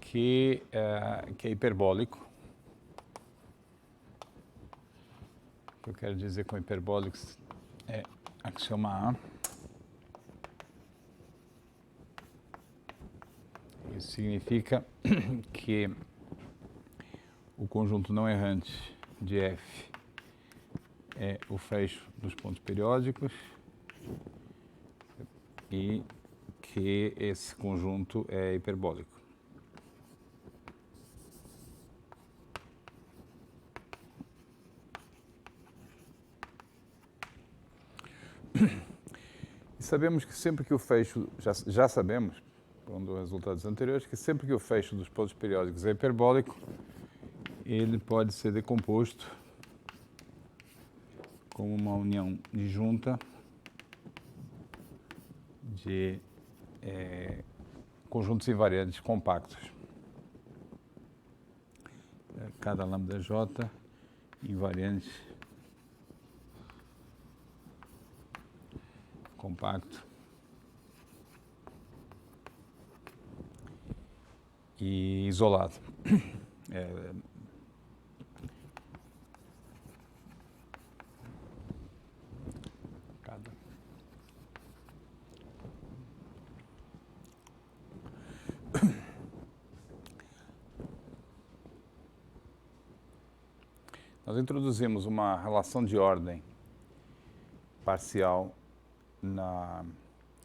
que é hiperbólico. O que eu quero dizer com hiperbólico é axioma A. Isso significa que o conjunto não errante de F é o fecho dos pontos periódicos e que esse conjunto é hiperbólico. E sabemos que sempre que o fecho, já sabemos, por resultados anteriores, que sempre que o fecho dos pontos periódicos é hiperbólico, ele pode ser decomposto como uma união disjunta de conjuntos invariantes compactos. Cada lambda J invariante compacto e isolado. Nós introduzimos uma relação de ordem parcial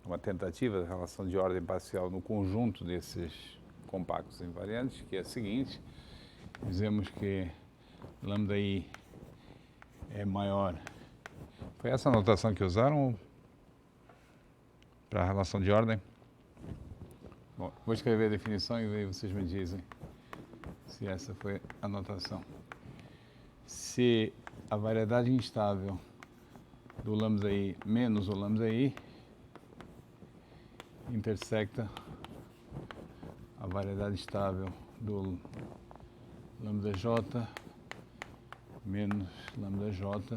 uma tentativa de relação de ordem parcial no conjunto desses compactos invariantes, que é a seguinte: dizemos que lambda I é maior. Foi essa a notação que usaram para a relação de ordem? Bom, vou escrever a definição e aí vocês me dizem se essa foi a notação. Se a variedade instável do lambda I menos o lambda I intersecta a variedade estável do lambda J menos lambda J,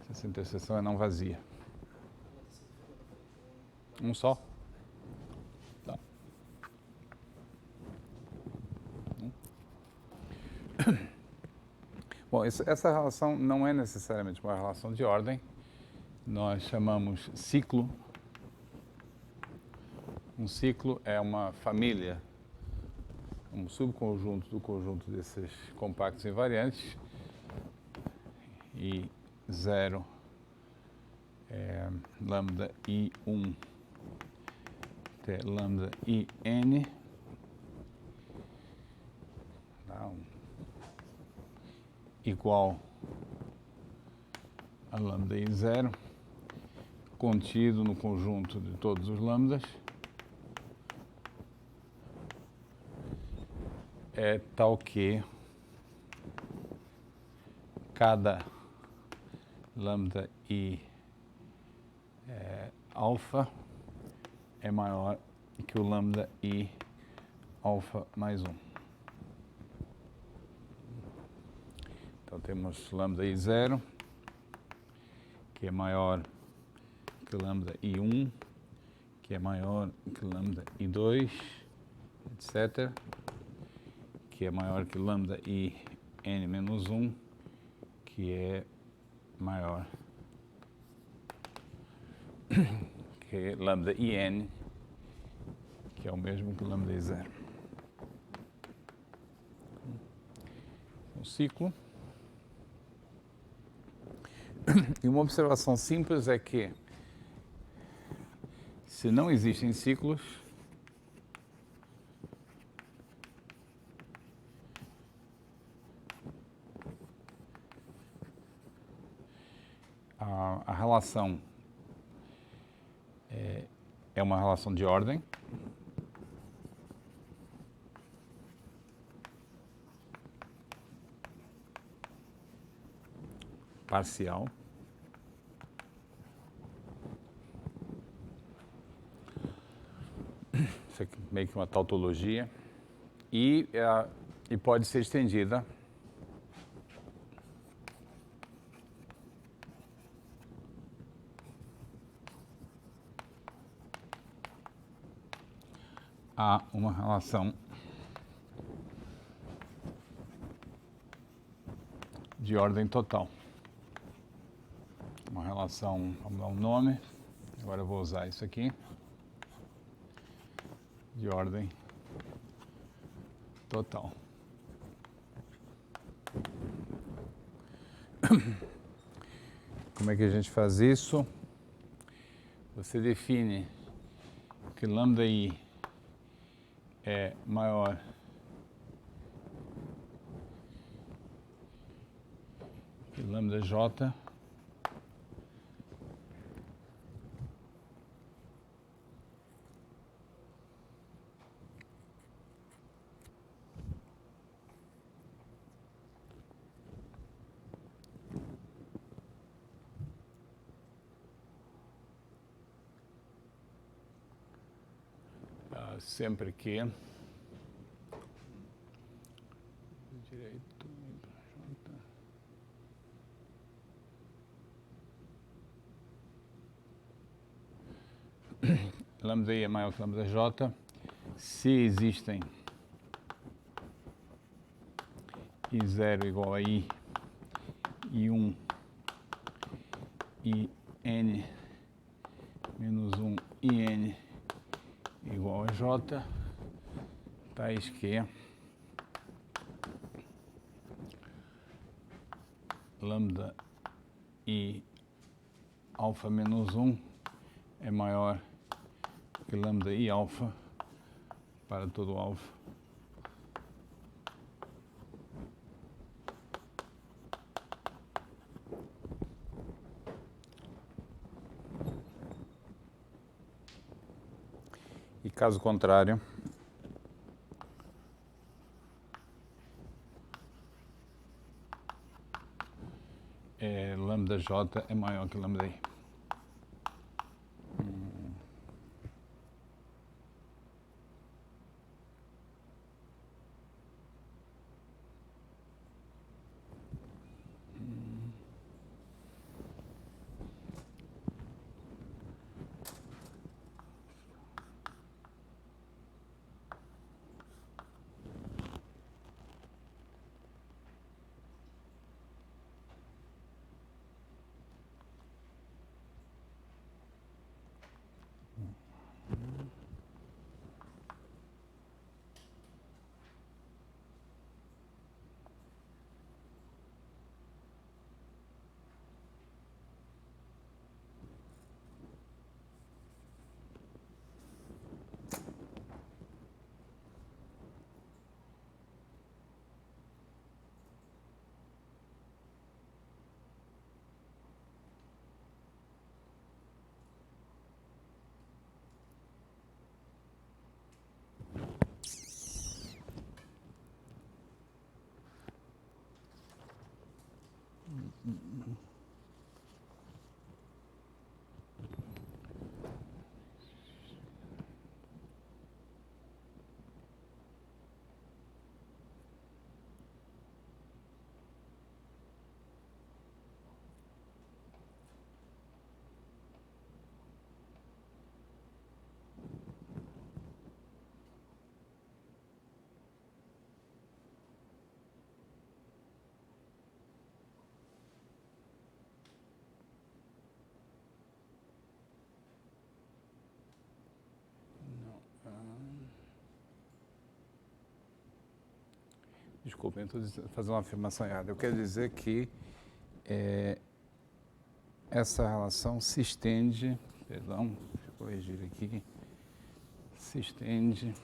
se essa interseção é não vazia. Um só? Tá. Bom, essa relação não é necessariamente uma relação de ordem. Nós chamamos ciclo. Um ciclo é uma família, um subconjunto do conjunto desses compactos invariantes. E 0 é lambda I1 até lambda IN. Igual a lambda I0, contido no conjunto de todos os lambdas, é tal que cada lambda I alfa é maior que o lambda I alfa mais 1. Então temos lambda I0, que é maior que o lambda I1, que é maior que o lambda I2, etc., que é maior que o lambda IN menos 1, que é maior que lambda IN, que é o mesmo que lambda I0. Um ciclo. E uma observação simples é que, se não existem ciclos, a relação é uma relação de ordem. Parcial. Isso aqui é meio que uma tautologia. E pode ser estendida a uma relação de ordem total. Uma relação, vamos dar um nome, agora eu vou usar isso aqui, de ordem total. Como é que a gente faz isso? Você define que lambda_i é maior que lambda_j sempre que lambda_i é maior que lambda_j, se existem i0 igual a i, i1, i n menos 1, i n igual a j, tais que lambda_i alfa menos 1 é maior que lambda_i alfa para todo alfa. E caso contrário, lambda_j é maior que lambda_i. Desculpem, estou fazendo uma afirmação errada. Eu quero dizer que essa relação se estende, perdão, deixa eu corrigir aqui, se estende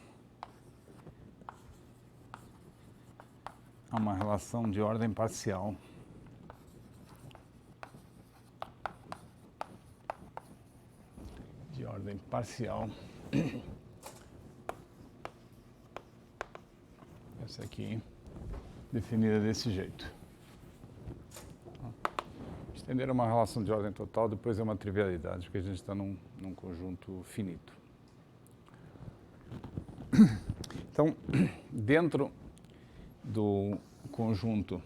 a uma relação de ordem parcial. De ordem parcial. Essa aqui, definida desse jeito. Estender uma relação de ordem total depois é uma trivialidade, porque a gente está num conjunto finito. Então, dentro do conjunto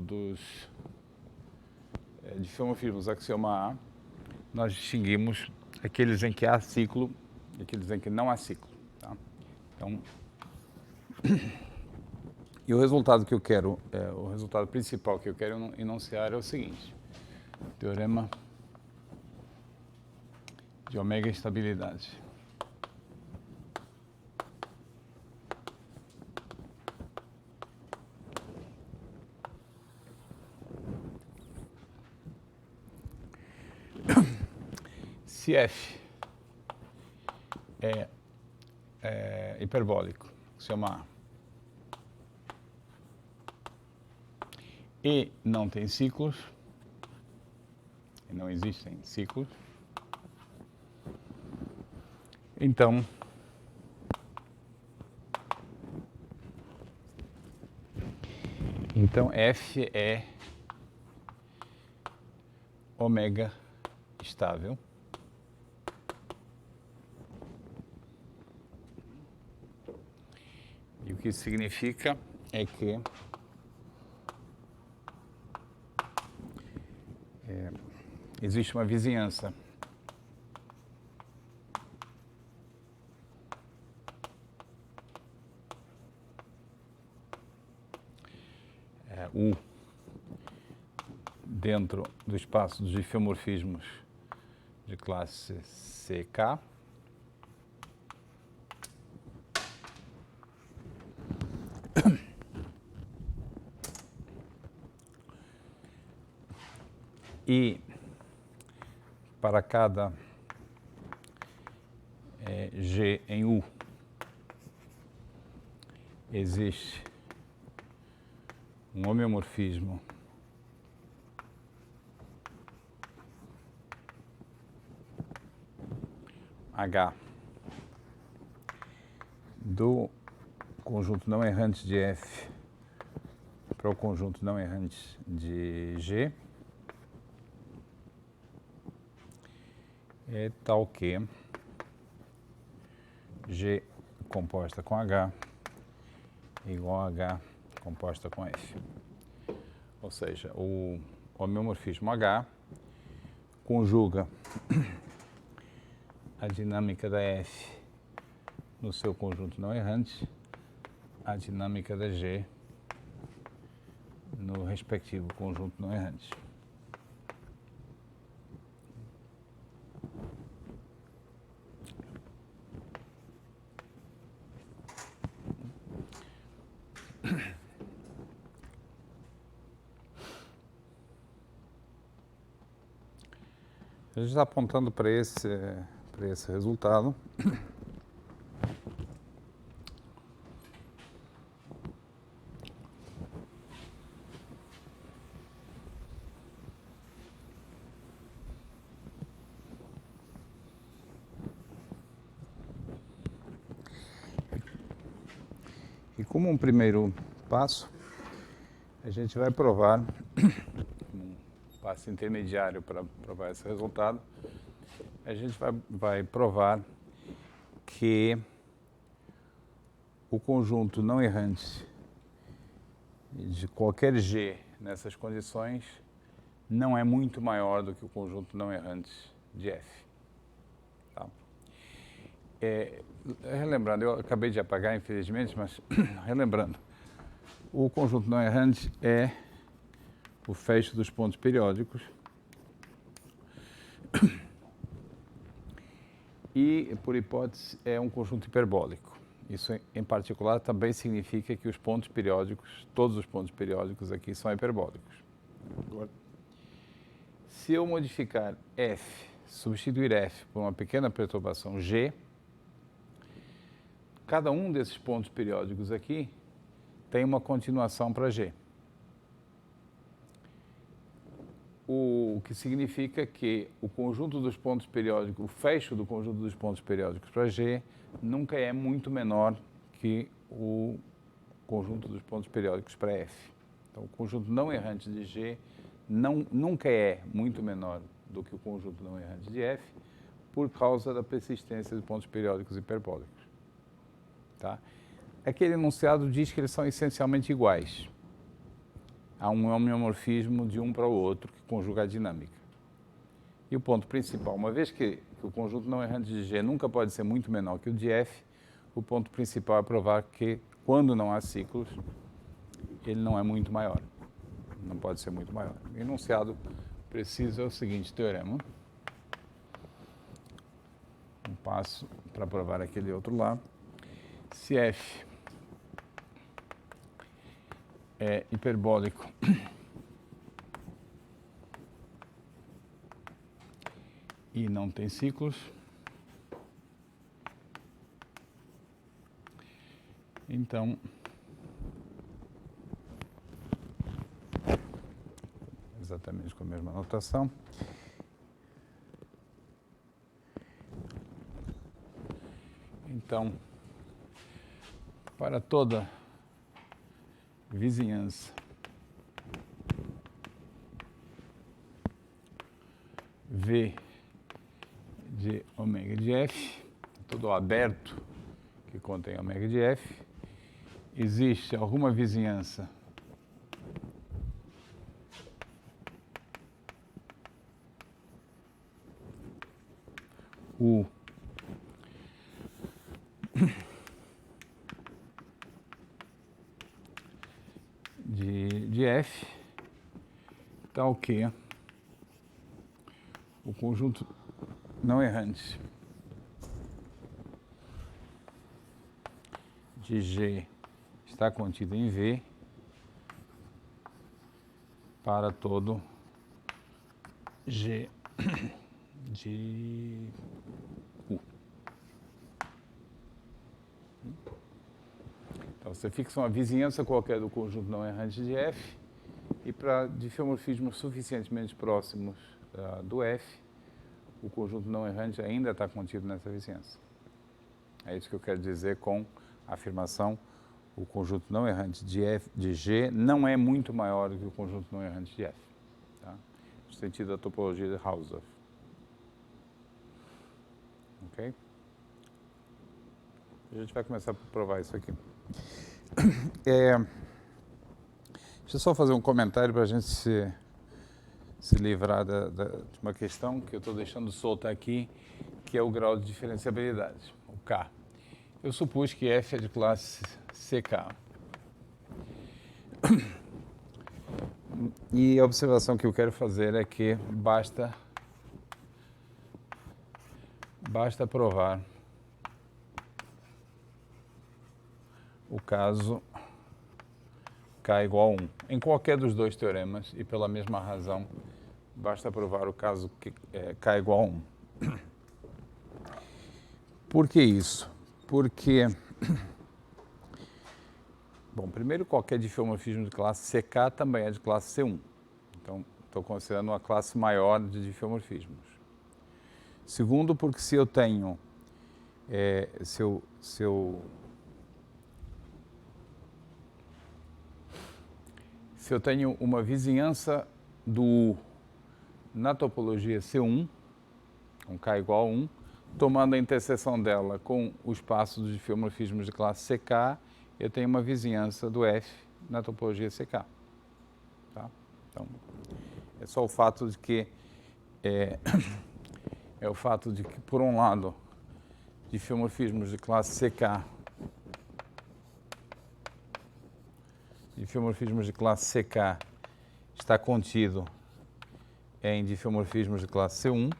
dos difeomorfismos axioma A, nós distinguimos aqueles em que há ciclo e aqueles em que não há ciclo. Tá? Então, E o resultado que eu quero, o resultado principal que eu quero enunciar é o seguinte: teorema de ômega estabilidade. Se f é hiperbólico, se chama A, e não tem ciclos, e não existem ciclos, então f é ômega estável. E o que isso significa é que existe uma vizinhança U dentro do espaço dos difeomorfismos de classe CK e para cada G em U existe um homeomorfismo H do conjunto não errante de F para o conjunto não errante de G é tal que G composta com H igual a H composta com F. Ou seja, o homeomorfismo H conjuga a dinâmica da F no seu conjunto não errante, a dinâmica da G no respectivo conjunto não errante. A gente está apontando para esse resultado. E como um primeiro passo, a gente vai provar, um passo intermediário para provar esse resultado, a gente vai provar que o conjunto não errante de qualquer G nessas condições não é muito maior do que o conjunto não errante de F. Tá? Relembrando, eu acabei de apagar, infelizmente, mas relembrando, o conjunto não errante é o fecho dos pontos periódicos e, por hipótese, é um conjunto hiperbólico. Isso, em particular, também significa que os pontos periódicos, todos os pontos periódicos aqui são hiperbólicos. Agora, se eu modificar F, substituir F por uma pequena perturbação G, cada um desses pontos periódicos aqui tem uma continuação para G. O que significa que o conjunto dos pontos periódicos, o fecho do conjunto dos pontos periódicos para G nunca é muito menor que o conjunto dos pontos periódicos para F. Então, o conjunto não errante de G nunca é muito menor do que o conjunto não errante de F por causa da persistência de pontos periódicos hiperbólicos. Tá? Aquele enunciado diz que eles são essencialmente iguais. Há um homeomorfismo de um para o outro que conjuga a dinâmica. E o ponto principal, uma vez que o conjunto não errante de G nunca pode ser muito menor que o de F, o ponto principal é provar que, quando não há ciclos, ele não é muito maior. Não pode ser muito maior. O enunciado preciso é o seguinte teorema. Um passo para provar aquele outro lá. Se f é hiperbólico e não tem ciclos, então exatamente com a mesma notação. Então, para toda vizinhança V de ômega de f, todo aberto que contém ômega de f, existe alguma vizinhança U de f, tal que o conjunto não errante de G está contido em V para todo G de U. Então, você fixa uma vizinhança qualquer do conjunto não errante de F e para difeomorfismos suficientemente próximos do F, o conjunto não errante ainda está contido nessa vizinhança. É isso que eu quero dizer com a afirmação: o conjunto não errante de G não é muito maior do que o conjunto não errante de F. Tá? No sentido da topologia de Hausdorff. Ok? A gente vai começar a provar isso aqui. Deixa eu só fazer um comentário para a gente se livrar de uma questão que eu estou deixando solta aqui, que é o grau de diferenciabilidade, o K. Eu supus que F é de classe CK. E a observação que eu quero fazer é que basta provar o caso K igual a 1. Em qualquer dos dois teoremas, e pela mesma razão, basta provar o caso K igual a 1. Por que isso? Porque, bom, primeiro, qualquer difeomorfismo de classe CK também é de classe C1. Então, estou considerando uma classe maior de difeomorfismos. Segundo, porque se eu tenho, se eu tenho uma vizinhança do U na topologia C1, com K igual a 1, tomando a interseção dela com o espaço dos difeomorfismos de classe CK, eu tenho uma vizinhança do F na topologia CK. Tá? Então, é só o fato de que é o fato de que, por um lado, difeomorfismos de classe CK está contido em difeomorfismos de classe C1.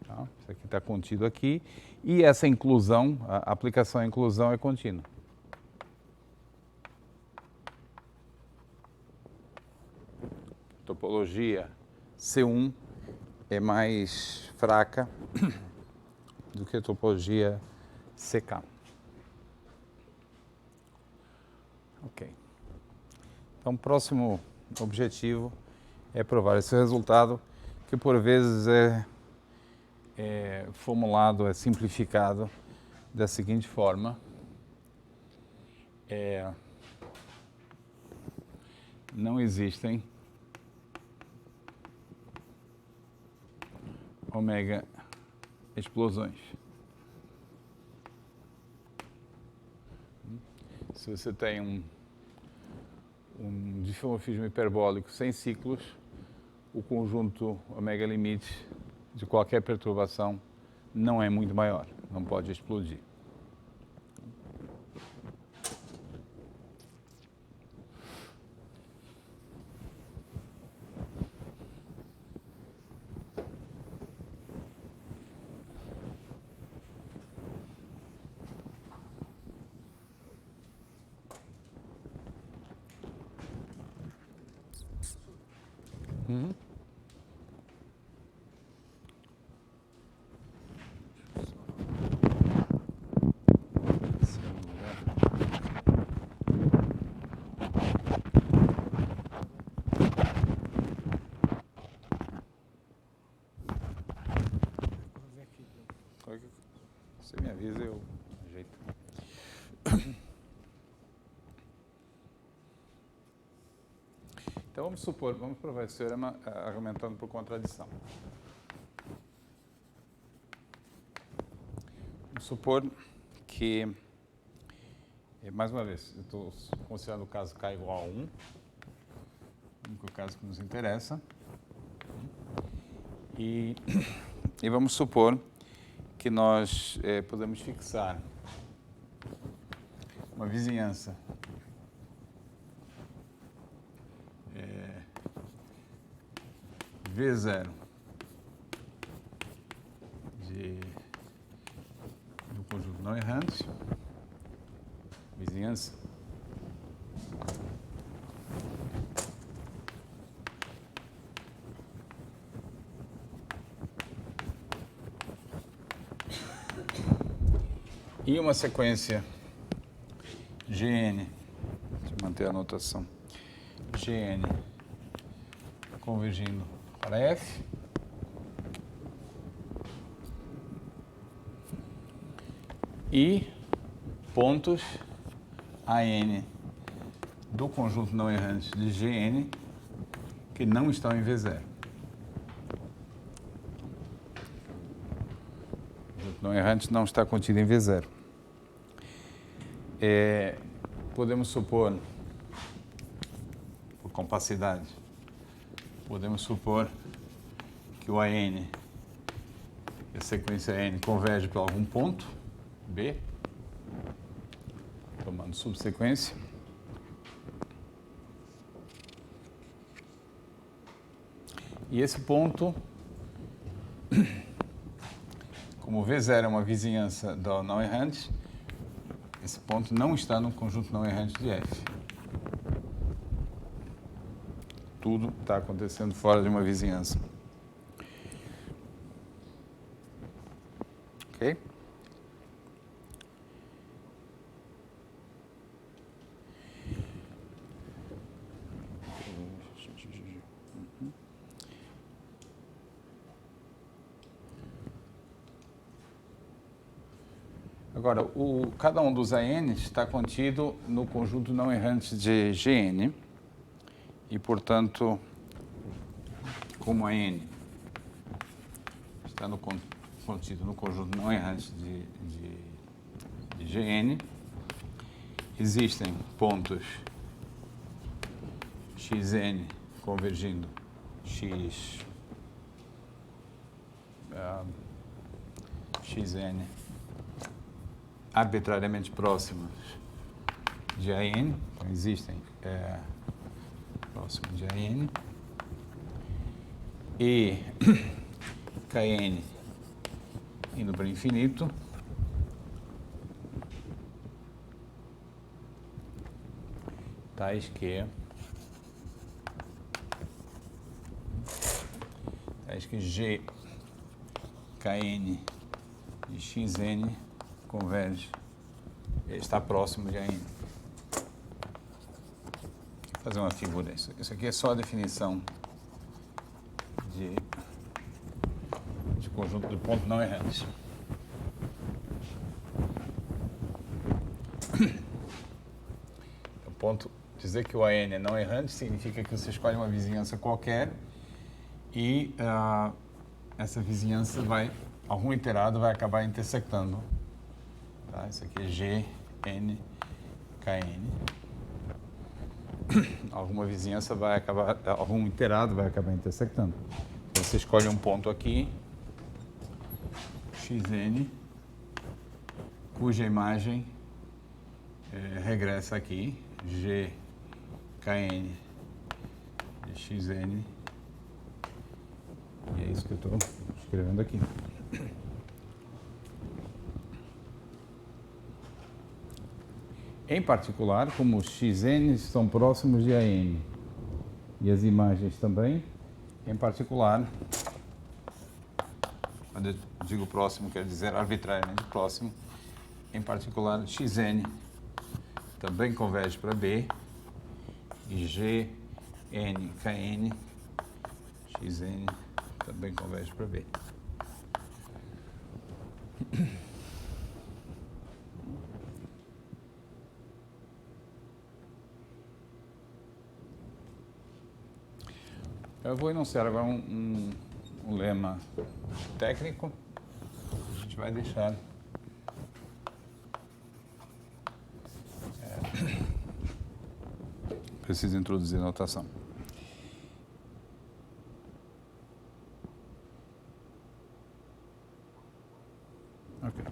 Tá? Isso aqui está contido aqui. E essa inclusão, a aplicação à inclusão é contínua. Topologia C1 é mais fraca do que a topologia CK. Ok. Então, o próximo objetivo é provar esse resultado, que por vezes é formulado, é simplificado da seguinte forma. Não existem ômega explosões. Se você tem um difeomorfismo hiperbólico sem ciclos, o conjunto ômega limite de qualquer perturbação não é muito maior, não pode explodir. Uhum. Você me avisa, eu ajeito. Então vamos supor, vamos provar esse teorema argumentando por contradição. Vamos supor que, mais uma vez, eu estou considerando o caso K igual a 1, o único caso que nos interessa. E vamos supor que nós podemos fixar uma vizinhança V0 do conjunto não errante, vizinhança e uma sequência Gn, deixa eu manter a anotação, Gn convergindo para F, e pontos AN do conjunto não errante de Gn que não estão em V0. O conjunto não errante não está contido em V0. Podemos supor, por compacidade, podemos supor que o AN, a sequência N, converge para algum ponto, B, tomando subsequência. E esse ponto, como V0 é uma vizinhança do não errante, esse ponto não está no conjunto não errante de F. Tudo está acontecendo fora de uma vizinhança. Ok? Agora, cada um dos ANs está contido no conjunto não errante de Gn e, portanto, como a N está contido no conjunto não errante de Gn, existem pontos Xn convergindo Xn arbitrariamente próximos de AN, então existem próximos de AN, e Kn indo para o infinito, tais que G, Kn e Xn converge, está próximo de AN. Vou fazer uma figura. Isso aqui é só a definição de conjunto de ponto não errante. O ponto, dizer que o AN é não errante significa que você escolhe uma vizinhança qualquer e essa vizinhança algum iterado vai acabar intersectando. Tá? Isso aqui é G, N, Kn. Alguma vizinhança vai acabar, algum iterado vai acabar intersectando. Então, você escolhe um ponto aqui, Xn, cuja imagem regressa aqui, G, Kn e Xn. E é isso que eu estou escrevendo aqui. Em particular, como os Xn estão próximos de AN e as imagens também, Em particular, quando eu digo próximo, quer dizer arbitrariamente próximo, em particular, xn também converge para B, e gn, kn, xn também converge para B. Eu vou enunciar agora um lema técnico. A gente vai deixar preciso introduzir a notação. Ok.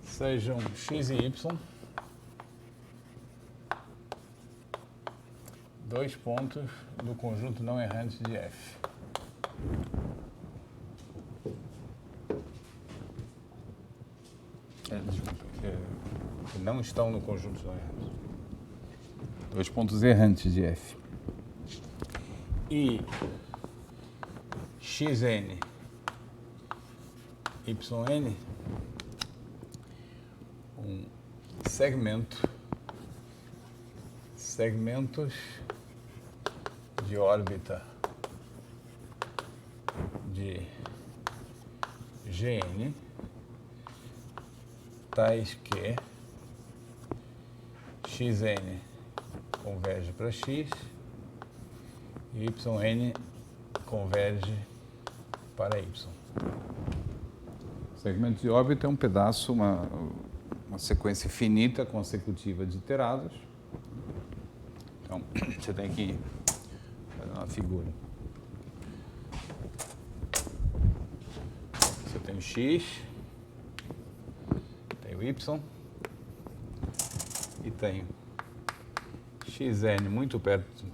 Sejam x e y dois pontos do conjunto não errante de F. Que não estão no conjunto não errante. Dois pontos errantes de F. E xn, yn, um segmentos de órbita de Gn, tais que xn converge para x e yn converge para y. Segmento de órbita é um pedaço, uma sequência finita consecutiva de iterados. Então, você tem que fazer uma figura. Você tem o x, tem o y e tem xn muito perto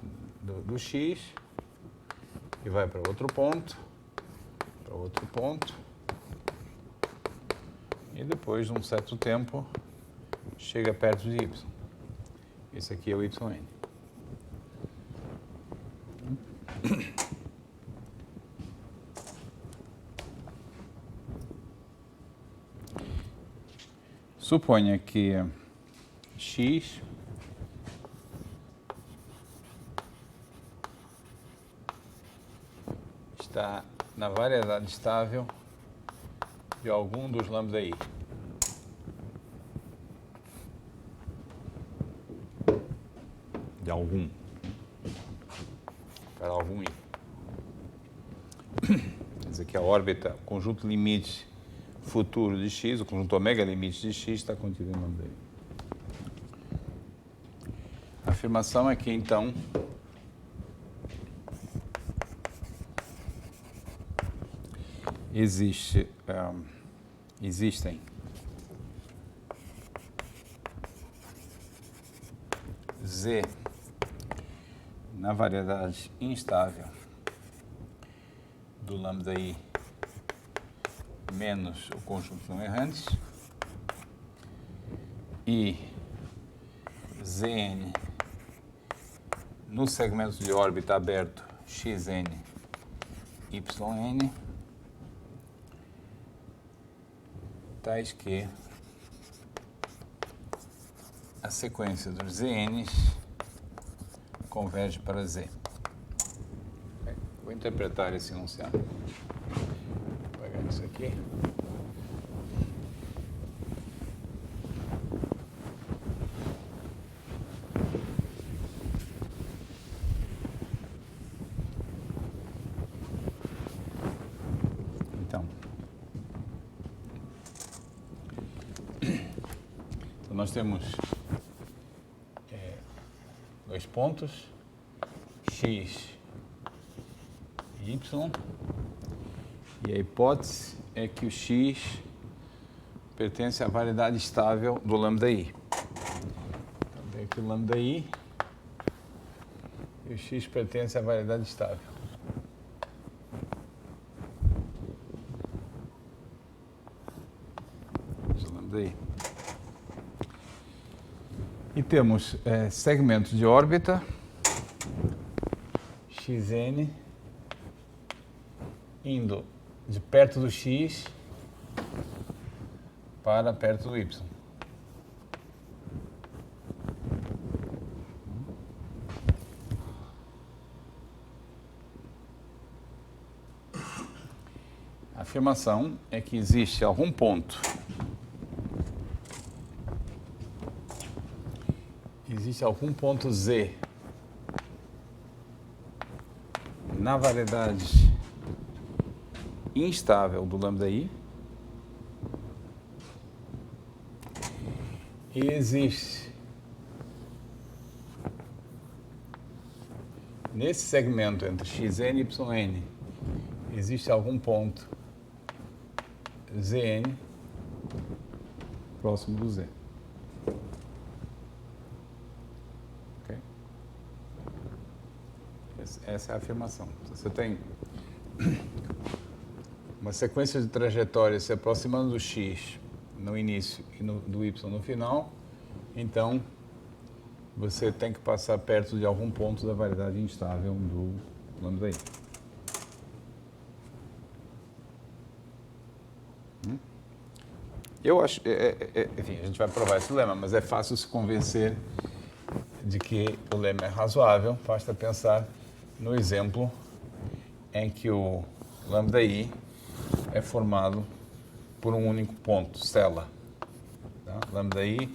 do x, que vai para outro ponto, e depois de um certo tempo chega perto de y. Esse aqui é o yn. Suponha que x está na variedade estável de algum dos lambda i. De algum. Para algum i. Quer dizer que a órbita, o conjunto limite futuro de x, o conjunto ômega limite de x está contido em lambda i. A afirmação é que, então, existem z na variedade instável do lambda i menos o conjunto não errantes e Zn no segmento de órbita aberto xn, yn, tais que a sequência dos Zns converge para Z. Vou interpretar esse enunciado. Vou pegar isso aqui. Então, nós temos dois pontos, x e y, e a hipótese é que o x pertence à variedade estável do lambda i. Então, tem aqui o lambda i e o x pertence à variedade estável. Lambda i. E temos segmentos de órbita, xn, indo de perto do x para perto do y. A afirmação é que existe algum ponto, z na variedade instável do lambda-i e existe nesse segmento entre xn e yn existe algum ponto zn próximo do z. Okay? Essa é a afirmação. Você tem uma sequência de trajetórias se aproximando do x no início e do y no final, então você tem que passar perto de algum ponto da variedade instável do lambda-i. Eu acho, enfim, a gente vai provar esse lema, mas é fácil se convencer de que o lema é razoável, basta pensar no exemplo em que o lambda-i é formado por um único ponto, célula. Tá? Lambda-i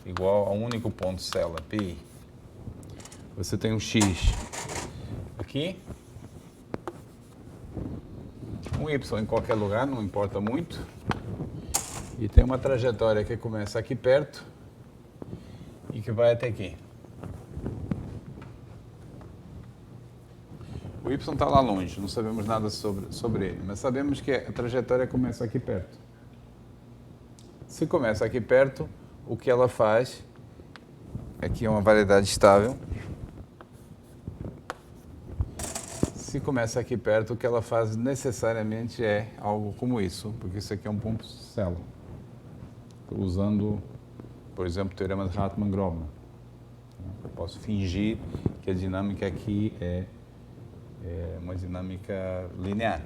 igual a um único ponto, célula, pi. Você tem um x aqui, um y em qualquer lugar, não importa muito, e tem uma trajetória que começa aqui perto e que vai até aqui. O y está lá longe, não sabemos nada sobre ele, mas sabemos que a trajetória começa aqui perto. Se começa aqui perto, o que ela faz, aqui é uma variedade estável, se começa aqui perto, o que ela faz necessariamente é algo como isso, porque isso aqui é um ponto célula. Estou usando, por exemplo, o teorema de Hartmann-Grobner. Eu posso fingir que a dinâmica aqui é uma dinâmica linear.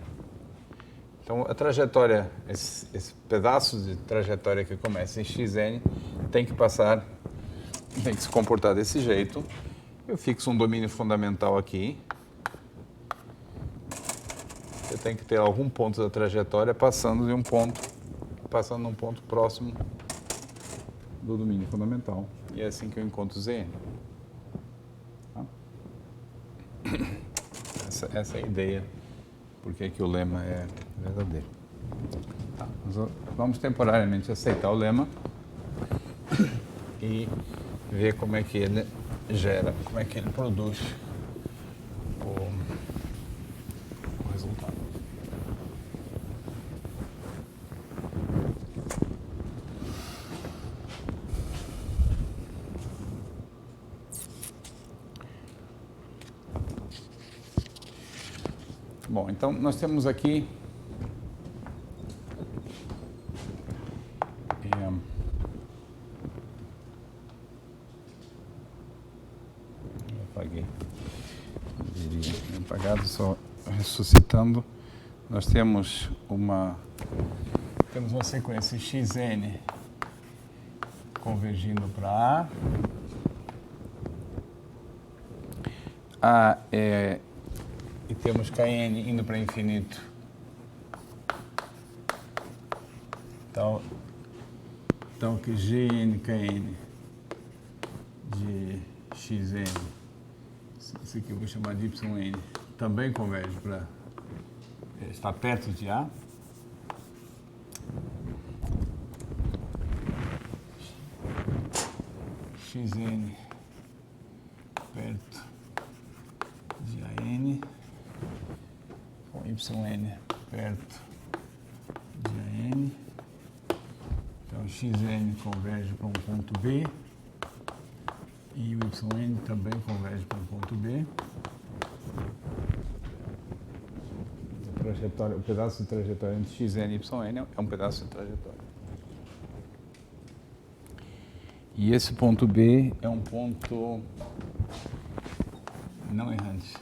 Então, a trajetória, esse pedaço de trajetória que começa em xn tem que se comportar desse jeito. Eu fixo um domínio fundamental aqui. Você tem que ter algum ponto da trajetória passando num ponto próximo do domínio fundamental. E é assim que eu encontro Zn. Tá? Essa é a ideia, porque que o lema é verdadeiro. Tá, nós vamos temporariamente aceitar o lema e ver como é que ele gera, como é que ele produz o resultado. Bom, então nós temos aqui apagado, só ressuscitando. Nós temos uma sequência xn convergindo para A e temos kn indo para infinito. Então que gn kn de xn, isso aqui eu vou chamar de yn, também converge para estar perto de A. Xn perto de AN, com yn perto de AN. Então, xn converge para um ponto B e o yn também converge para um ponto B. O pedaço de trajetória entre xn e yn é um pedaço de trajetória. E esse ponto B é um ponto não errante.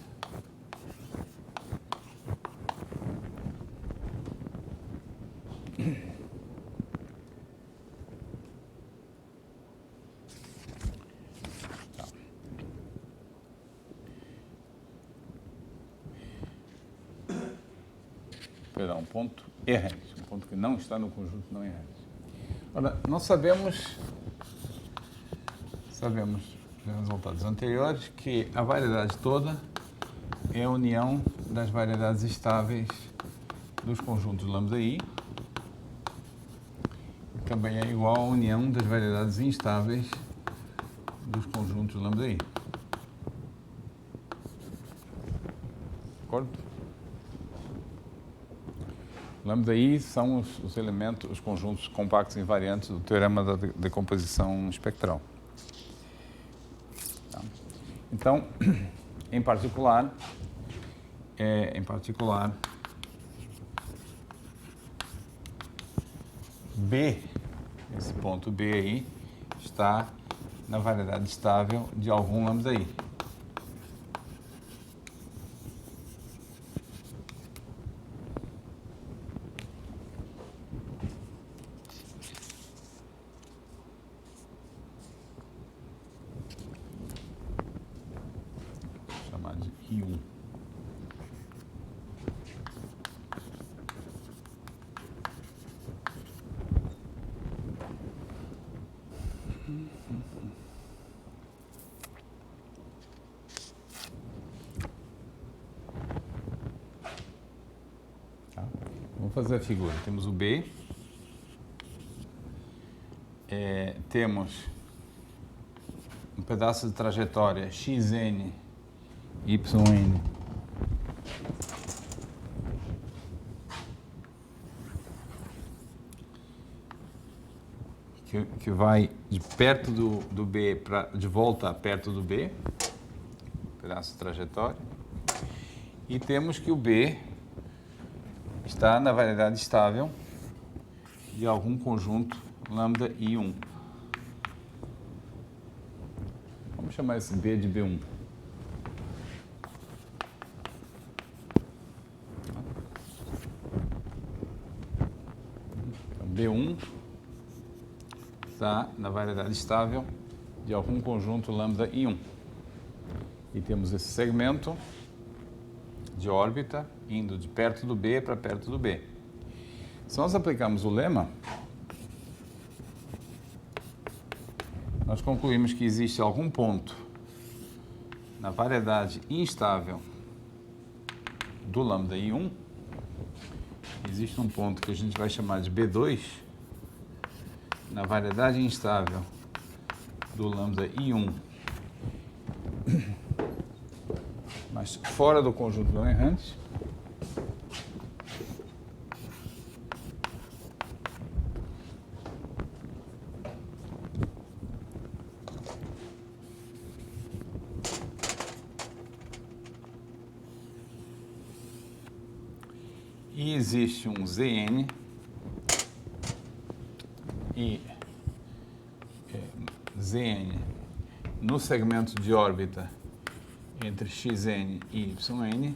Perdão, um ponto errante, um ponto que não está no conjunto não errante. Ora, nós sabemos dos resultados anteriores que a variedade toda é a união das variedades estáveis dos conjuntos lambda-i, e também é igual à união das variedades instáveis dos conjuntos lambda-i. De acordo? Lambda-i são os elementos, os conjuntos compactos invariantes do teorema da decomposição espectral. Tá? Então, em particular, B, esse ponto B aí, está na variedade estável de algum lambda-i. Vou chamar de I1. Vamos fazer a figura. Temos o B, temos um pedaço de trajetória xn, yn, que vai de perto do B de volta a perto do B, pedaço de trajetória, e temos que o B está na variedade estável de algum conjunto lambda I1. Vamos chamar esse B de B1. Então, B1 está na variedade estável de algum conjunto lambda I1. E temos esse segmento de órbita indo de perto do B para perto do B. Se nós aplicarmos o lema, nós concluímos que existe algum ponto na variedade instável do lambda I1, existe um ponto que a gente vai chamar de B2, na variedade instável do lambda I1, mas fora do conjunto não errante, e existe um Zn e Zn no segmento de órbita entre xn e yn,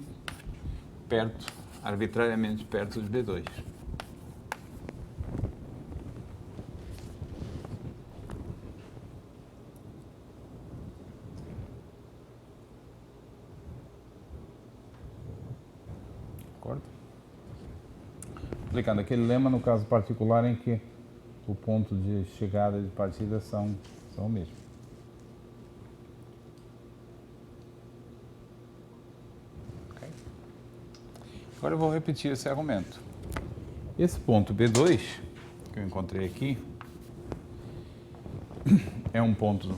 arbitrariamente perto de B2. Concordo? Aplicando aquele lema no caso particular em que o ponto de chegada e de partida são o mesmo. Okay. Agora eu vou repetir esse argumento. Esse ponto B2, que eu encontrei aqui, é um ponto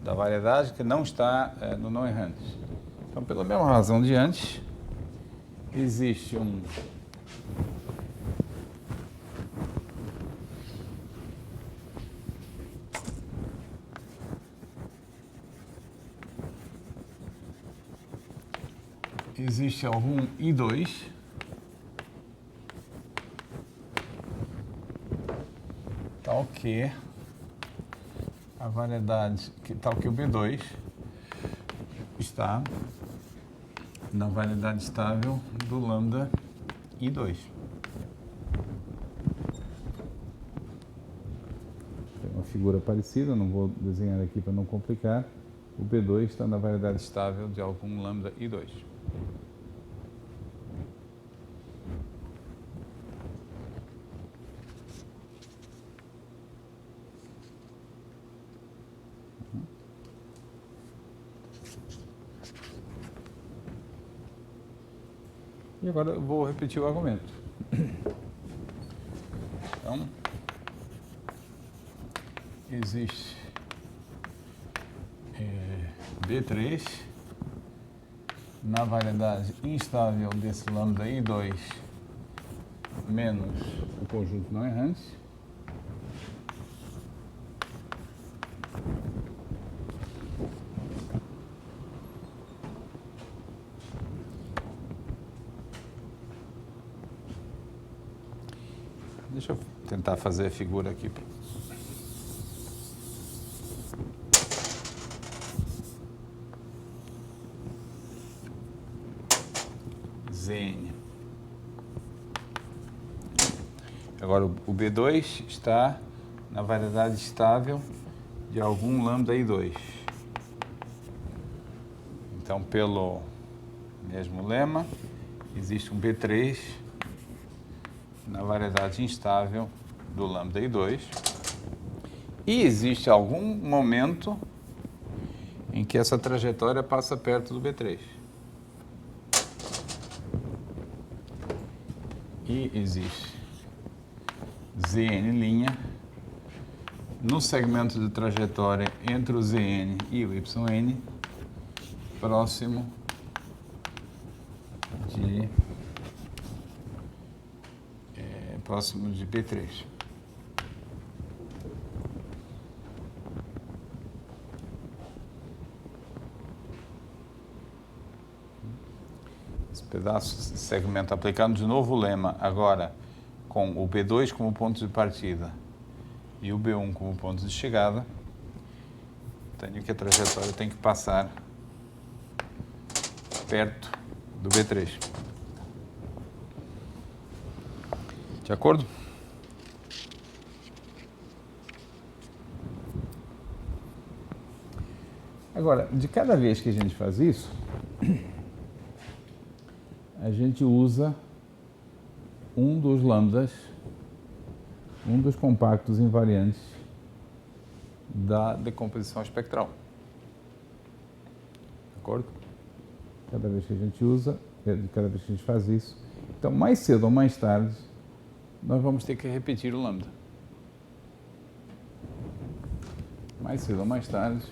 da variedade que não está no não errante. Então, pela mesma razão de antes, existe algum I2 tal que a variedade, tal que o B2 está na variedade estável do lambda I2. Tem uma figura parecida, não vou desenhar aqui para não complicar. O B2 está na variedade estável de algum lambda I2. E agora eu vou repetir o argumento. Então, existe B3 na variedade instável desse lambda I2 menos o conjunto não errante. Deixa eu tentar fazer a figura aqui. Zn. Agora o B2 está na variedade estável de algum lambda I2. Então, pelo mesmo lema, existe um B3 na variedade instável do lambda I2 e existe algum momento em que essa trajetória passa perto do B3. E existe Zn' no segmento de trajetória entre o Zn e o Yn próximo de B3. Esse pedaço, segmento, aplicando de novo o lema, agora com o B2 como ponto de partida e o B1 como ponto de chegada, tenho que a trajetória tem que passar perto do B3. De acordo? Agora, de cada vez que a gente faz isso, a gente usa um dos lambdas, um dos compactos invariantes da decomposição espectral. De acordo? Cada vez que a gente usa, cada vez que a gente faz isso, então mais cedo ou mais tarde, nós vamos ter que repetir o lambda. Mais cedo ou mais tarde,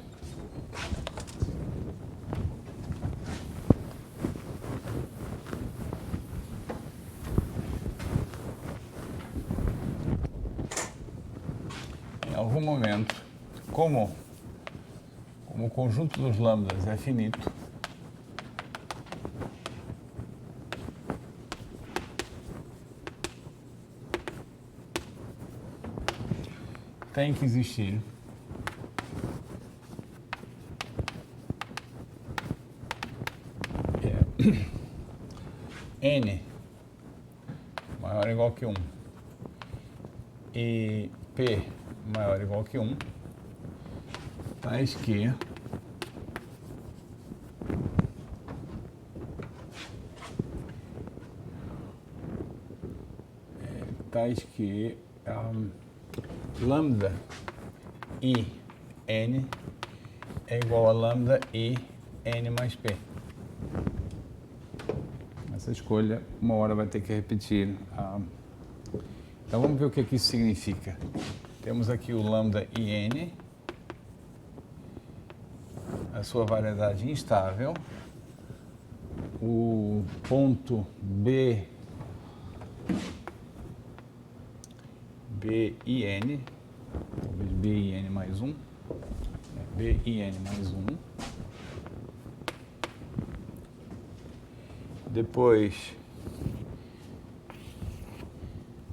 em algum momento, como o conjunto dos lambdas é finito, tem que existir n maior ou igual que 1 e p maior ou igual que 1, tais que lambda I n é igual a lambda I n mais p. Essa escolha, uma hora vai ter que repetir. Então vamos ver o que isso significa. Temos aqui o lambda IN, a sua variedade instável, o ponto BIN, talvez BIN mais 1, BIN mais 1. Depois,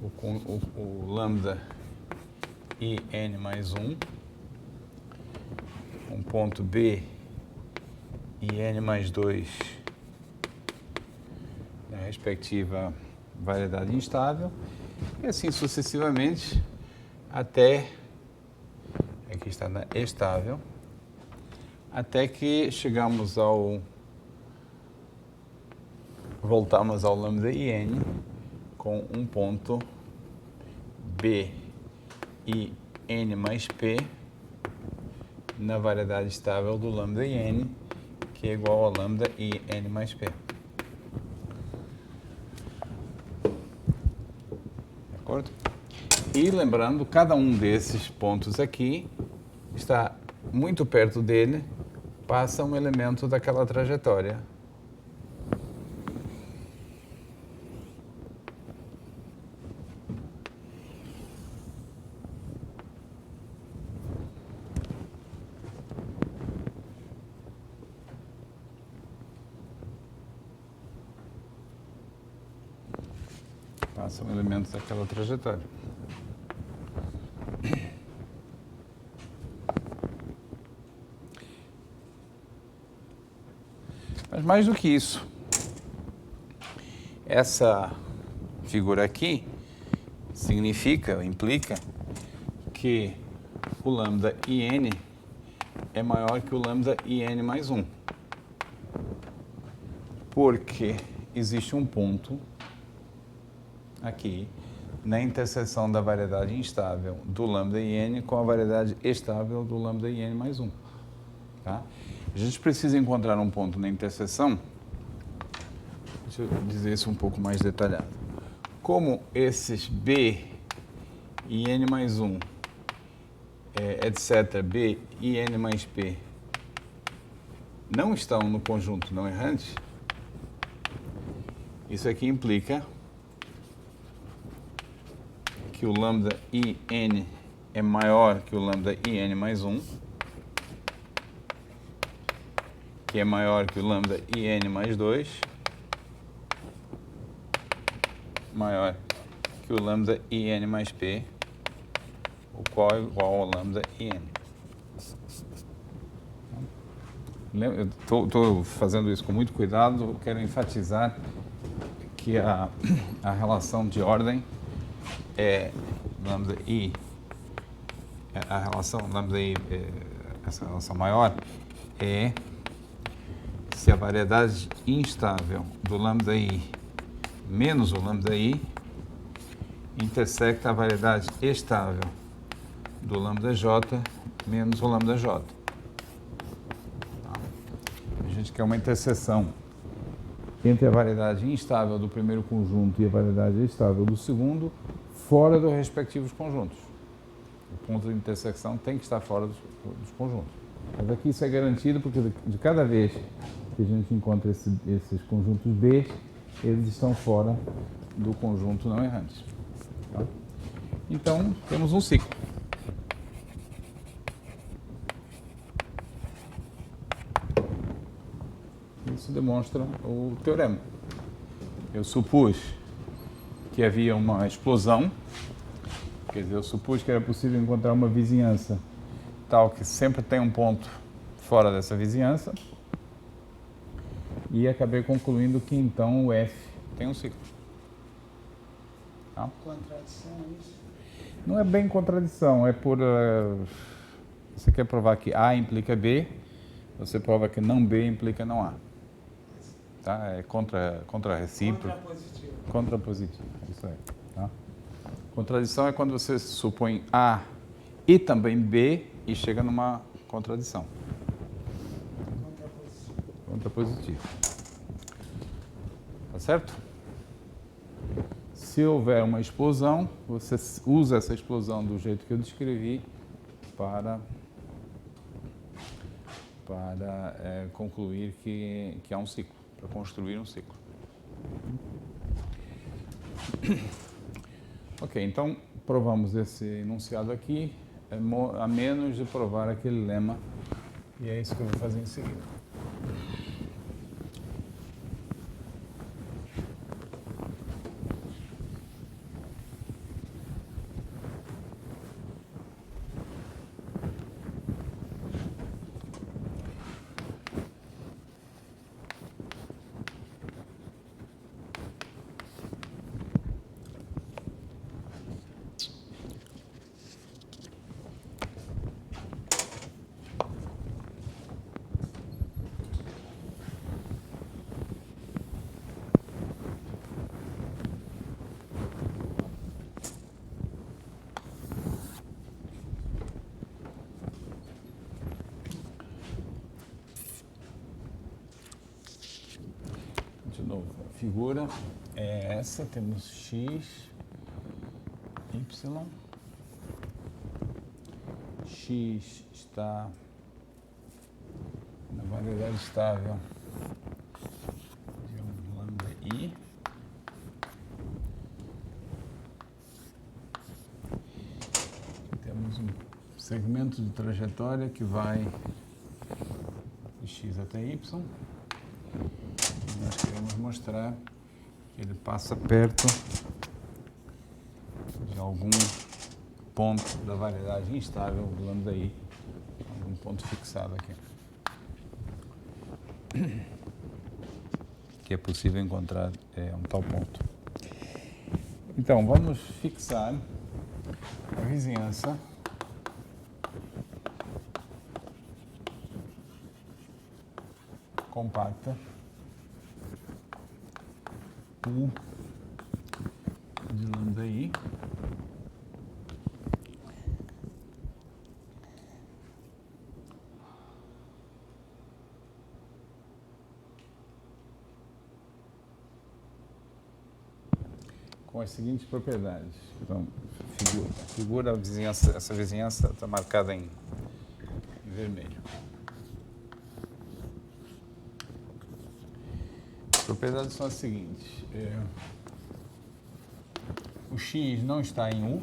o lambda IN mais 1, ponto B e n mais 2 na respectiva variedade instável, e assim sucessivamente até, aqui está na estável, até que voltamos ao lambda in com um ponto B e n mais P na variedade estável do lambda n, que é igual ao lambda e n mais P. De acordo? E lembrando, cada um desses pontos aqui está muito perto dele, passa um elemento daquela trajetória. São elementos daquela trajetória. Mas mais do que isso, essa figura aqui implica que o lambda in é maior que o lambda in mais 1. Porque existe um ponto aqui na interseção da variedade instável do lambda in com a variedade estável do lambda in mais 1. Tá? A gente precisa encontrar um ponto na interseção. Deixa eu dizer isso um pouco mais detalhado. Como esses B e n mais 1, etc., B e n mais P, não estão no conjunto não errante, isso aqui implica que o lambda in é maior que o lambda in mais 1, que é maior que o lambda in mais 2, maior que o lambda in mais p, o qual é igual ao lambda in. Eu estou fazendo isso com muito cuidado, quero enfatizar que a relação de ordem é lambda i, a relação lambda i, essa relação maior, é se a variedade instável do lambda i menos o lambda i intersecta a variedade estável do lambda j menos o lambda j. A gente quer uma interseção entre a variedade instável do primeiro conjunto e a variedade estável do segundo, fora dos respectivos conjuntos. O ponto de intersecção tem que estar fora dos conjuntos. Mas aqui isso é garantido porque de cada vez que a gente encontra esses conjuntos B, eles estão fora do conjunto não errante. Tá? Então, temos um ciclo. Isso demonstra o teorema. Eu supus que havia uma explosão, quer dizer, eu supus que era possível encontrar uma vizinhança tal que sempre tem um ponto fora dessa vizinhança, e acabei concluindo que então o F tem um ciclo. Tá? Contradição, é isso? Não é bem contradição, é por... você quer provar que A implica B, você prova que não B implica não A. Tá? É contra-recíproco. Contrapositivo. Contrapositivo, isso aí. Tá? Contradição é quando você supõe A e também B e chega numa contradição. Contrapositivo. Contrapositivo. Tá certo? Se houver uma explosão, você usa essa explosão do jeito que eu descrevi para concluir que há um ciclo, para construir um ciclo. Ok, então provamos esse enunciado aqui, a menos de provar aquele lema, e é isso que eu vou fazer em seguida. novo, a figura é essa, temos x, y, x está na variedade estável de um lambda i, temos um segmento de trajetória que vai de x até y, e nós queremos mostrar que ele passa perto de algum ponto da variedade instável do lambda i, algum ponto fixado aqui, que é possível encontrar um tal ponto. Então, vamos fixar a vizinhança compacta U de lambda i com as seguintes propriedades. Então, figura a vizinhança, essa vizinhança está marcada em vermelho. As propriedades são as seguintes. O x não está em U.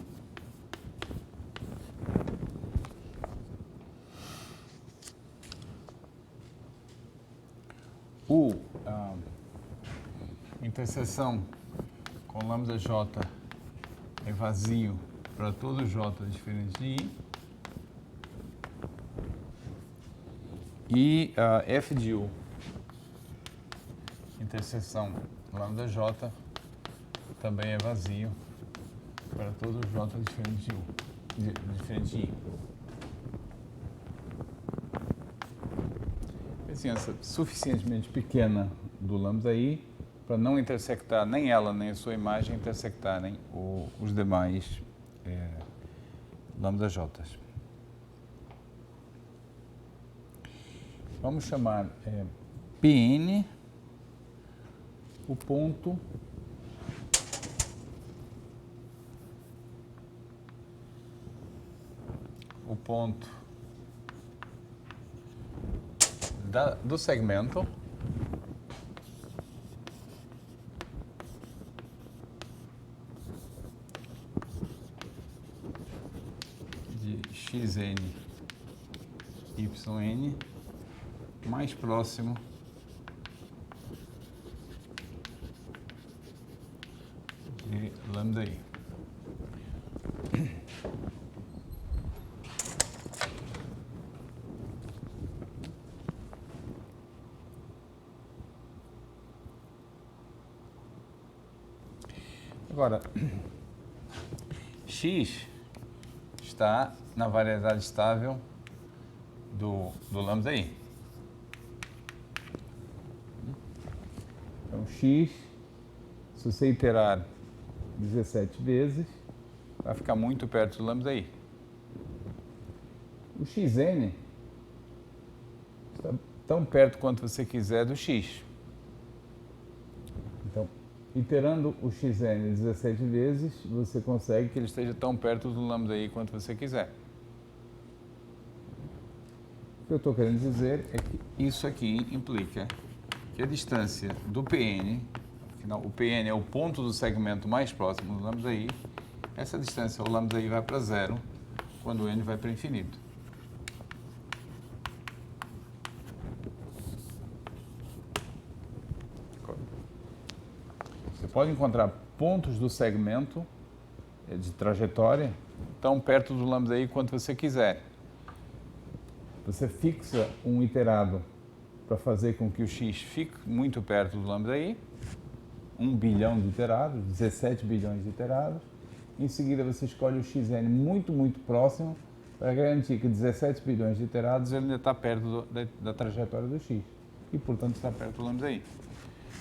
A interseção com lambda j é vazio para todo j diferente de i. E f de U, interseção lambda j, também é vazio para todo j diferente de U, diferente de i. Vizinhança suficientemente pequena do lambda i para não intersectar, nem ela nem a sua imagem intersectarem os demais lambda j. Vamos chamar Pn o ponto do segmento de xn, yn mais próximo de lambda i. Agora, x está na variedade estável do lambda i. Então, x, se você iterar 17 vezes, vai ficar muito perto do lambda i. O xn está tão perto quanto você quiser do x. Então, iterando o xn 17 vezes, você consegue que ele esteja tão perto do lambda i quanto você quiser. O que eu estou querendo dizer é que isso aqui implica que a distância do Pn, afinal, o Pn é o ponto do segmento mais próximo do lambda i, essa distância, o lambda i vai para zero quando o n vai para infinito. Você pode encontrar pontos do segmento de trajetória tão perto do lambda i quanto você quiser. Você fixa um iterado para fazer com que o x fique muito perto do lambda i, 1 bilhão de iterados, 17 bilhões de iterados. Em seguida, você escolhe o xn muito, muito próximo para garantir que 17 bilhões de iterados ele ainda está perto da trajetória do x e, portanto, está perto do lambda i.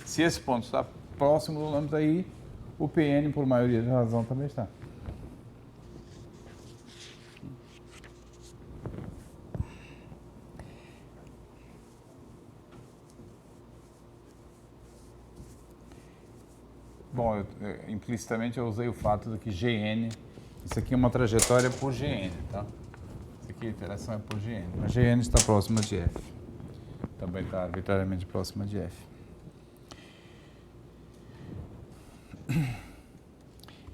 Se esse ponto está próximo do lambda i, o Pn, por maioria de razão, também está. Bom, implicitamente eu usei o fato de que Gn, isso aqui é uma trajetória por Gn, tá? Isso aqui a interação é por Gn, mas Gn está próxima de F. Também está arbitrariamente próxima de F.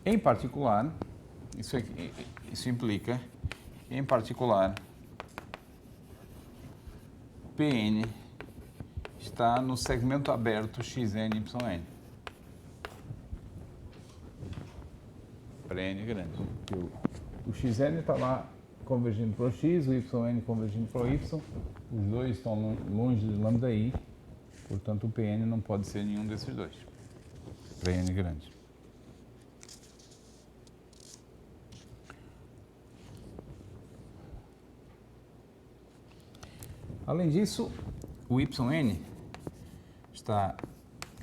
Em particular, isso implica, em particular, Pn está no segmento aberto Xn, Yn. Para n grande. O Xn está lá convergindo para o x, o Yn convergindo para o y, os dois estão longe de lambda_i, portanto o Pn não pode ser nenhum desses dois, para n grande. Além disso, o Yn está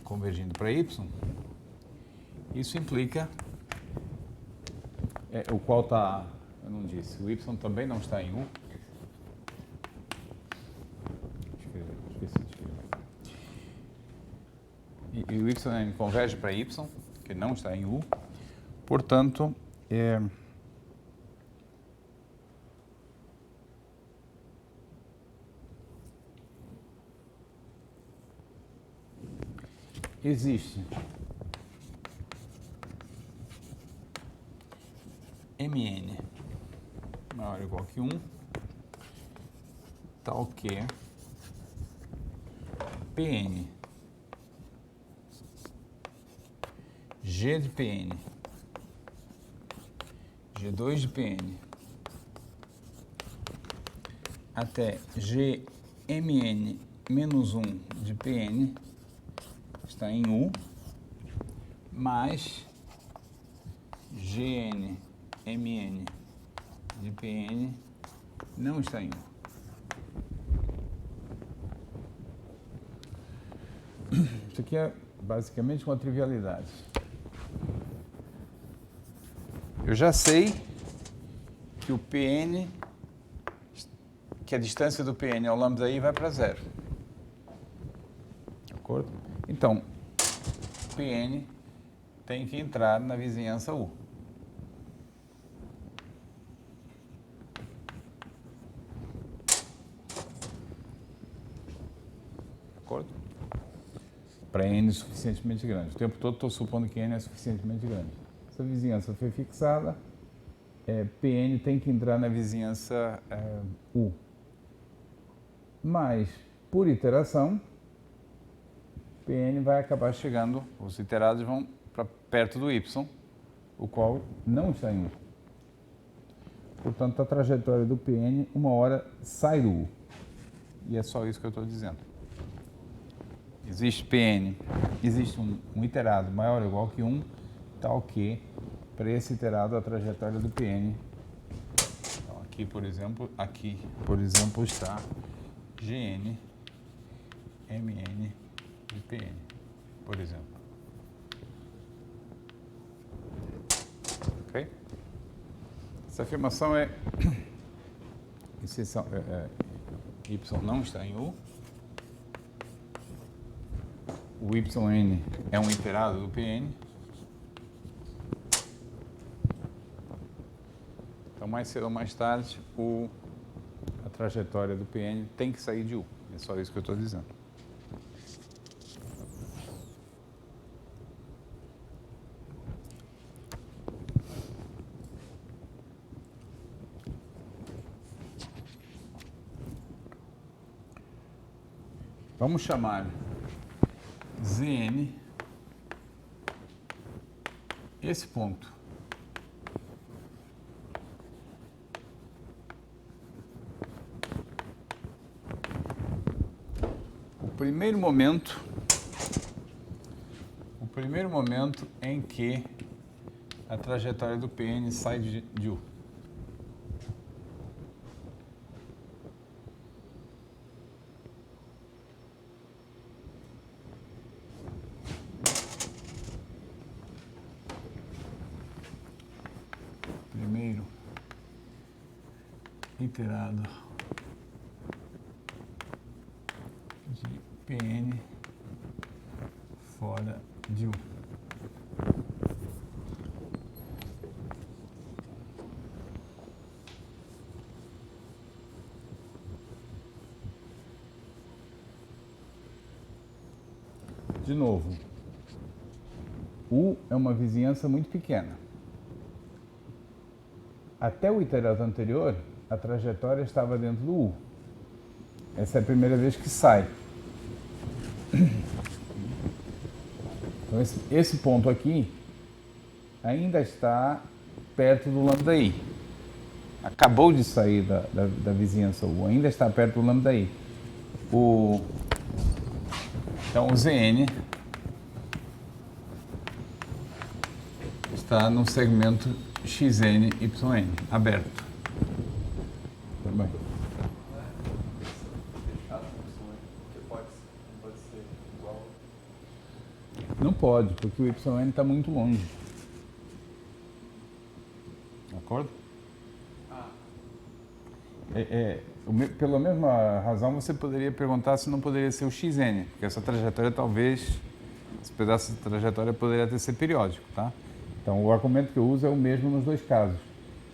convergindo para y, isso implica, o qual está, eu não disse, o y também não está em U. Esqueci de escrever. E o y converge para y, que não está em U, portanto, existe Mn maior ou igual que 1, tal que Pn, G de Pn, G2 de Pn, até Gmn menos 1 de Pn está em U, mais Gn Mn de Pn não está em U. Isso aqui é basicamente uma trivialidade. Eu já sei que o Pn, que a distância do Pn ao lambda_i vai para zero. De acordo? Então, Pn tem que entrar na vizinhança U. De acordo? Para n suficientemente grande. O tempo todo estou supondo que n é suficientemente grande. Se a vizinhança foi fixada, Pn tem que entrar na vizinhança U. Mas, por iteração, Pn vai acabar chegando, os iterados vão para perto do y, o qual não está em U. Portanto, a trajetória do Pn, uma hora, sai do U. E é só isso que eu estou dizendo. Existe Pn, existe um iterado maior ou igual que 1, tal que, para esse iterado, a trajetória do Pn, então, aqui, por exemplo, está Gn Mn de Pn, por exemplo. Ok? Essa afirmação é y não está em U. O yn é um iterado do Pn. Então, mais cedo ou mais tarde, a trajetória do Pn tem que sair de U. É só isso que eu estou dizendo. Vamos chamar Zn esse ponto. O primeiro momento em que a trajetória do Pn sai de U. Primeiro iterado de Pn fora de U. De novo, U é uma vizinhança muito pequena. Até o iterado anterior, a trajetória estava dentro do U. Essa é a primeira vez que sai. Então, esse ponto aqui ainda está perto do lambda I. Acabou de sair da vizinhança U, ainda está perto do lambda I. Então, o Zn está no segmento Xn, Yn, aberto. Tá bem. Não pode, porque o Yn está muito longe. De acordo? Pela mesma razão, você poderia perguntar se não poderia ser o Xn, porque essa trajetória talvez, esse pedaço de trajetória poderia até ser periódico, tá? Então, o argumento que eu uso é o mesmo nos dois casos.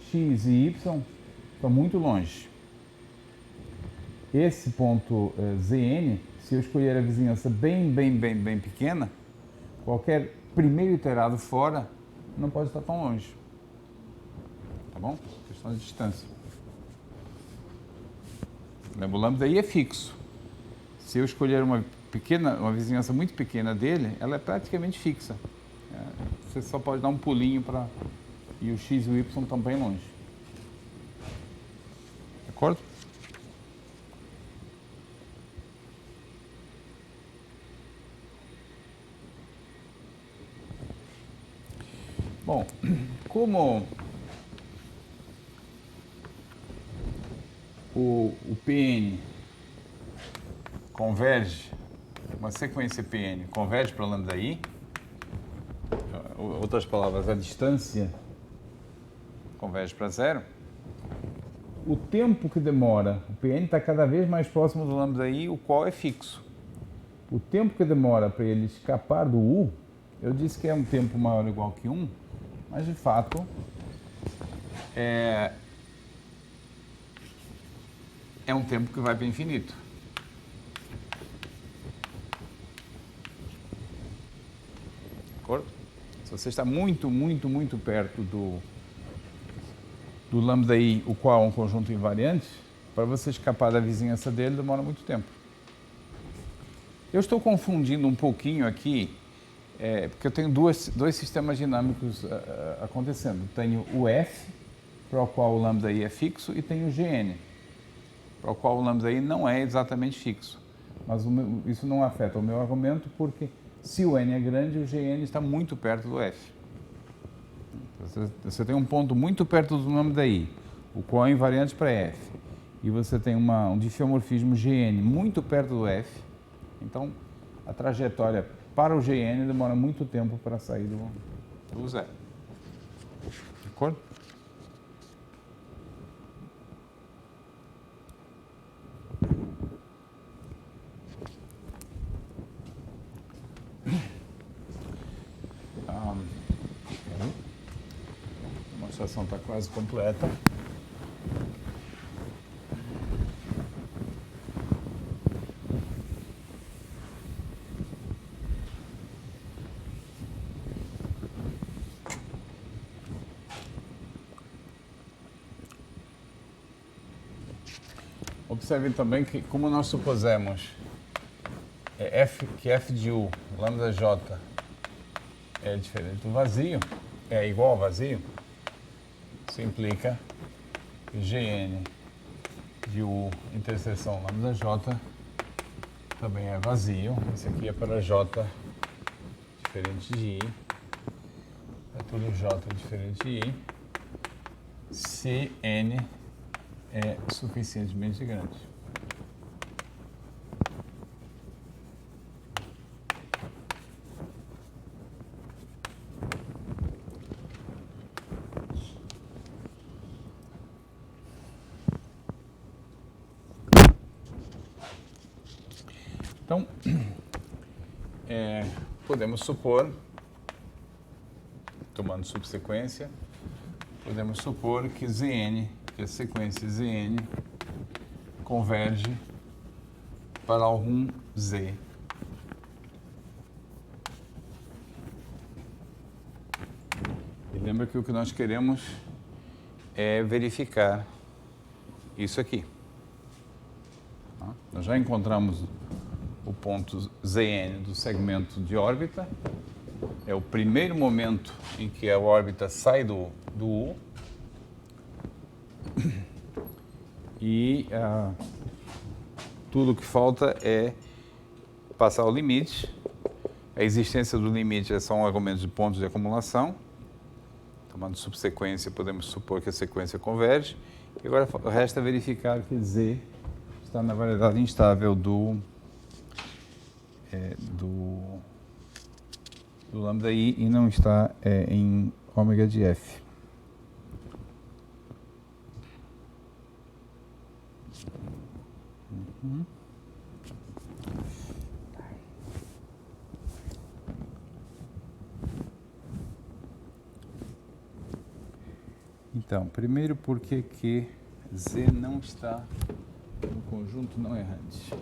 X e Y estão muito longe. Esse ponto Zn, se eu escolher a vizinhança bem pequena, qualquer primeiro iterado fora não pode estar tão longe. Tá bom? Questão de distância. Lembra, o lambda I é fixo. Se eu escolher uma vizinhança muito pequena dele, ela é praticamente fixa. Você só pode dar um pulinho para... E o x e o y estão bem longe. De acordo? Bom, como o Pn converge, uma sequência Pn converge para lambda I, outras palavras, a distância converge para zero, o tempo que demora, o Pn está cada vez mais próximo do lambda I, o qual é fixo. O tempo que demora para ele escapar do U, eu disse que é um tempo maior ou igual que 1, mas de fato é um tempo que vai para o infinito. De acordo? Se você está muito perto do lambda I, o qual é um conjunto invariante, para você escapar da vizinhança dele demora muito tempo. Eu estou confundindo um pouquinho aqui, porque eu tenho dois sistemas dinâmicos acontecendo. Tenho o F, para o qual o lambda I é fixo, e tenho o Gn, para o qual o lambda I não é exatamente fixo. Mas isso não afeta o meu argumento, porque se o n é grande, o Gn está muito perto do F. Você tem um ponto muito perto do lambda I, o qual é invariante para F, e você tem um diffeomorfismo Gn muito perto do F, então a trajetória para o Gn demora muito tempo para sair do zero. De acordo? A demonstração está quase completa. Observem também que, como nós supusemos que f de u, lambda j, é diferente do vazio, é igual ao vazio, isso implica que Gn de u interseção lambda j também é vazio. Esse aqui é para j diferente de i, é tudo j diferente de i, se n é suficientemente grande. Então, podemos supor, tomando subsequência, podemos supor que Zn, que a sequência Zn converge para algum Z Lembra que o que nós queremos é verificar isso aqui. Tá? Nós já encontramos o ponto Zn do segmento de órbita. É o primeiro momento em que a órbita sai do U. E tudo o que falta é passar o limite. A existência do limite é só um argumento de pontos de acumulação. Tomando subsequência, podemos supor que a sequência converge. E agora resta verificar que Z está na variedade instável do lambda I e não está em ômega de F. Então, primeiro, por que Z não está no conjunto não errante?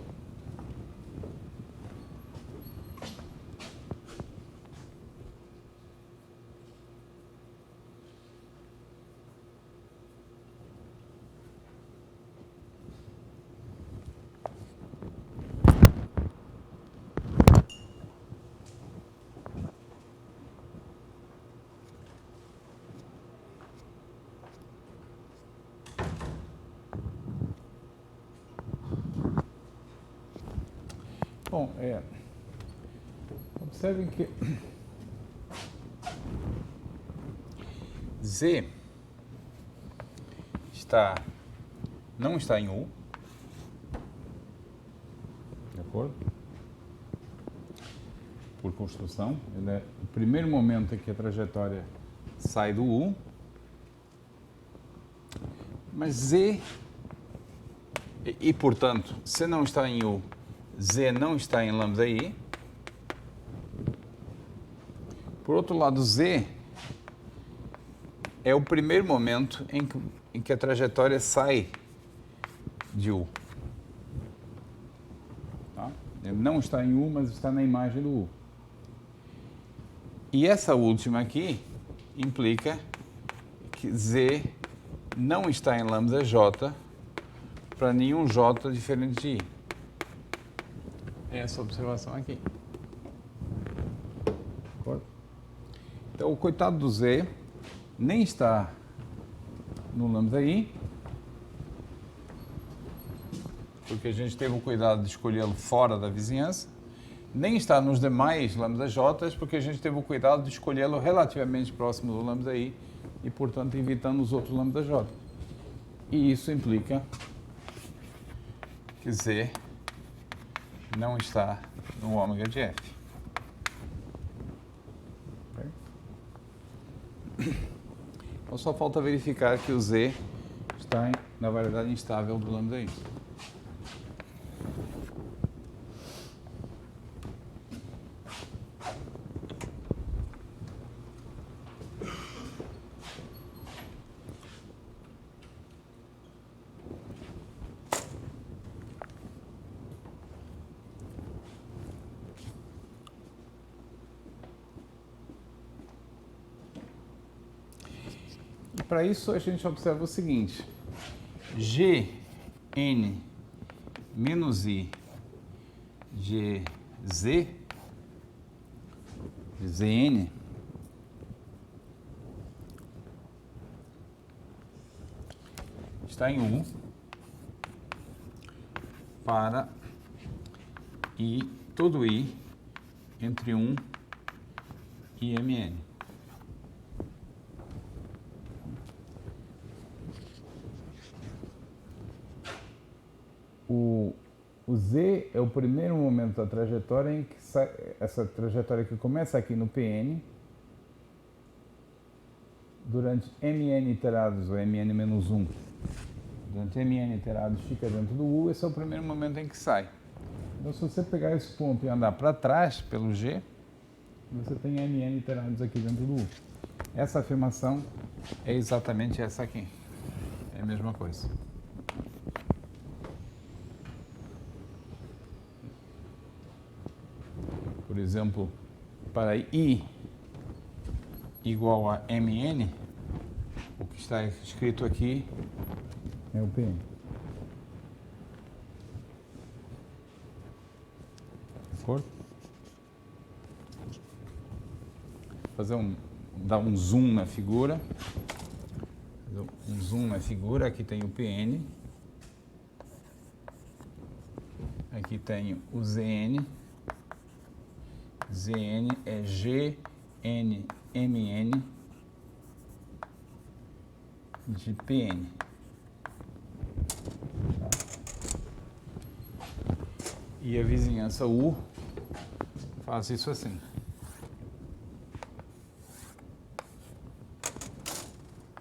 Bom, observem que Z não está em U, de acordo? Por construção, ele é o primeiro momento em que a trajetória sai do U, mas Z, portanto, se não está em U, Z não está em lambda I. Por outro lado, Z é o primeiro momento em que a trajetória sai de U. Tá? Ele não está em U, mas está na imagem do U. E essa última aqui implica que Z não está em lambda J para nenhum J diferente de I. Essa observação aqui. Então, o coitado do Z nem está no lambda I, porque a gente teve o cuidado de escolhê-lo fora da vizinhança, nem está nos demais lambda J, porque a gente teve o cuidado de escolhê-lo relativamente próximo do lambda I e, portanto, evitando os outros lambda J. E isso implica que Z não está no ômega de F. Então só falta verificar que o Z está na variedade instável do lambda I. Para isso, a gente observa o seguinte: Gn menos I de Z, de Zn, está em U para I, todo I, entre 1 e Mn. O Z é o primeiro momento da trajetória em que essa trajetória que começa aqui no Pn, durante Mn iterados, ou Mn menos 1, durante Mn iterados fica dentro do U, esse é o primeiro momento em que sai. Então, se você pegar esse ponto e andar para trás pelo G, você tem Mn iterados aqui dentro do U. Essa afirmação é exatamente essa aqui. É a mesma coisa. Por exemplo, para I igual a Mn, o que está escrito aqui é o Pn. De acordo? Dar um zoom na figura. Um zoom na figura, aqui tem o Pn. Aqui tem o Zn. Zn é GnMn de Pn. E a vizinhança U faz isso assim.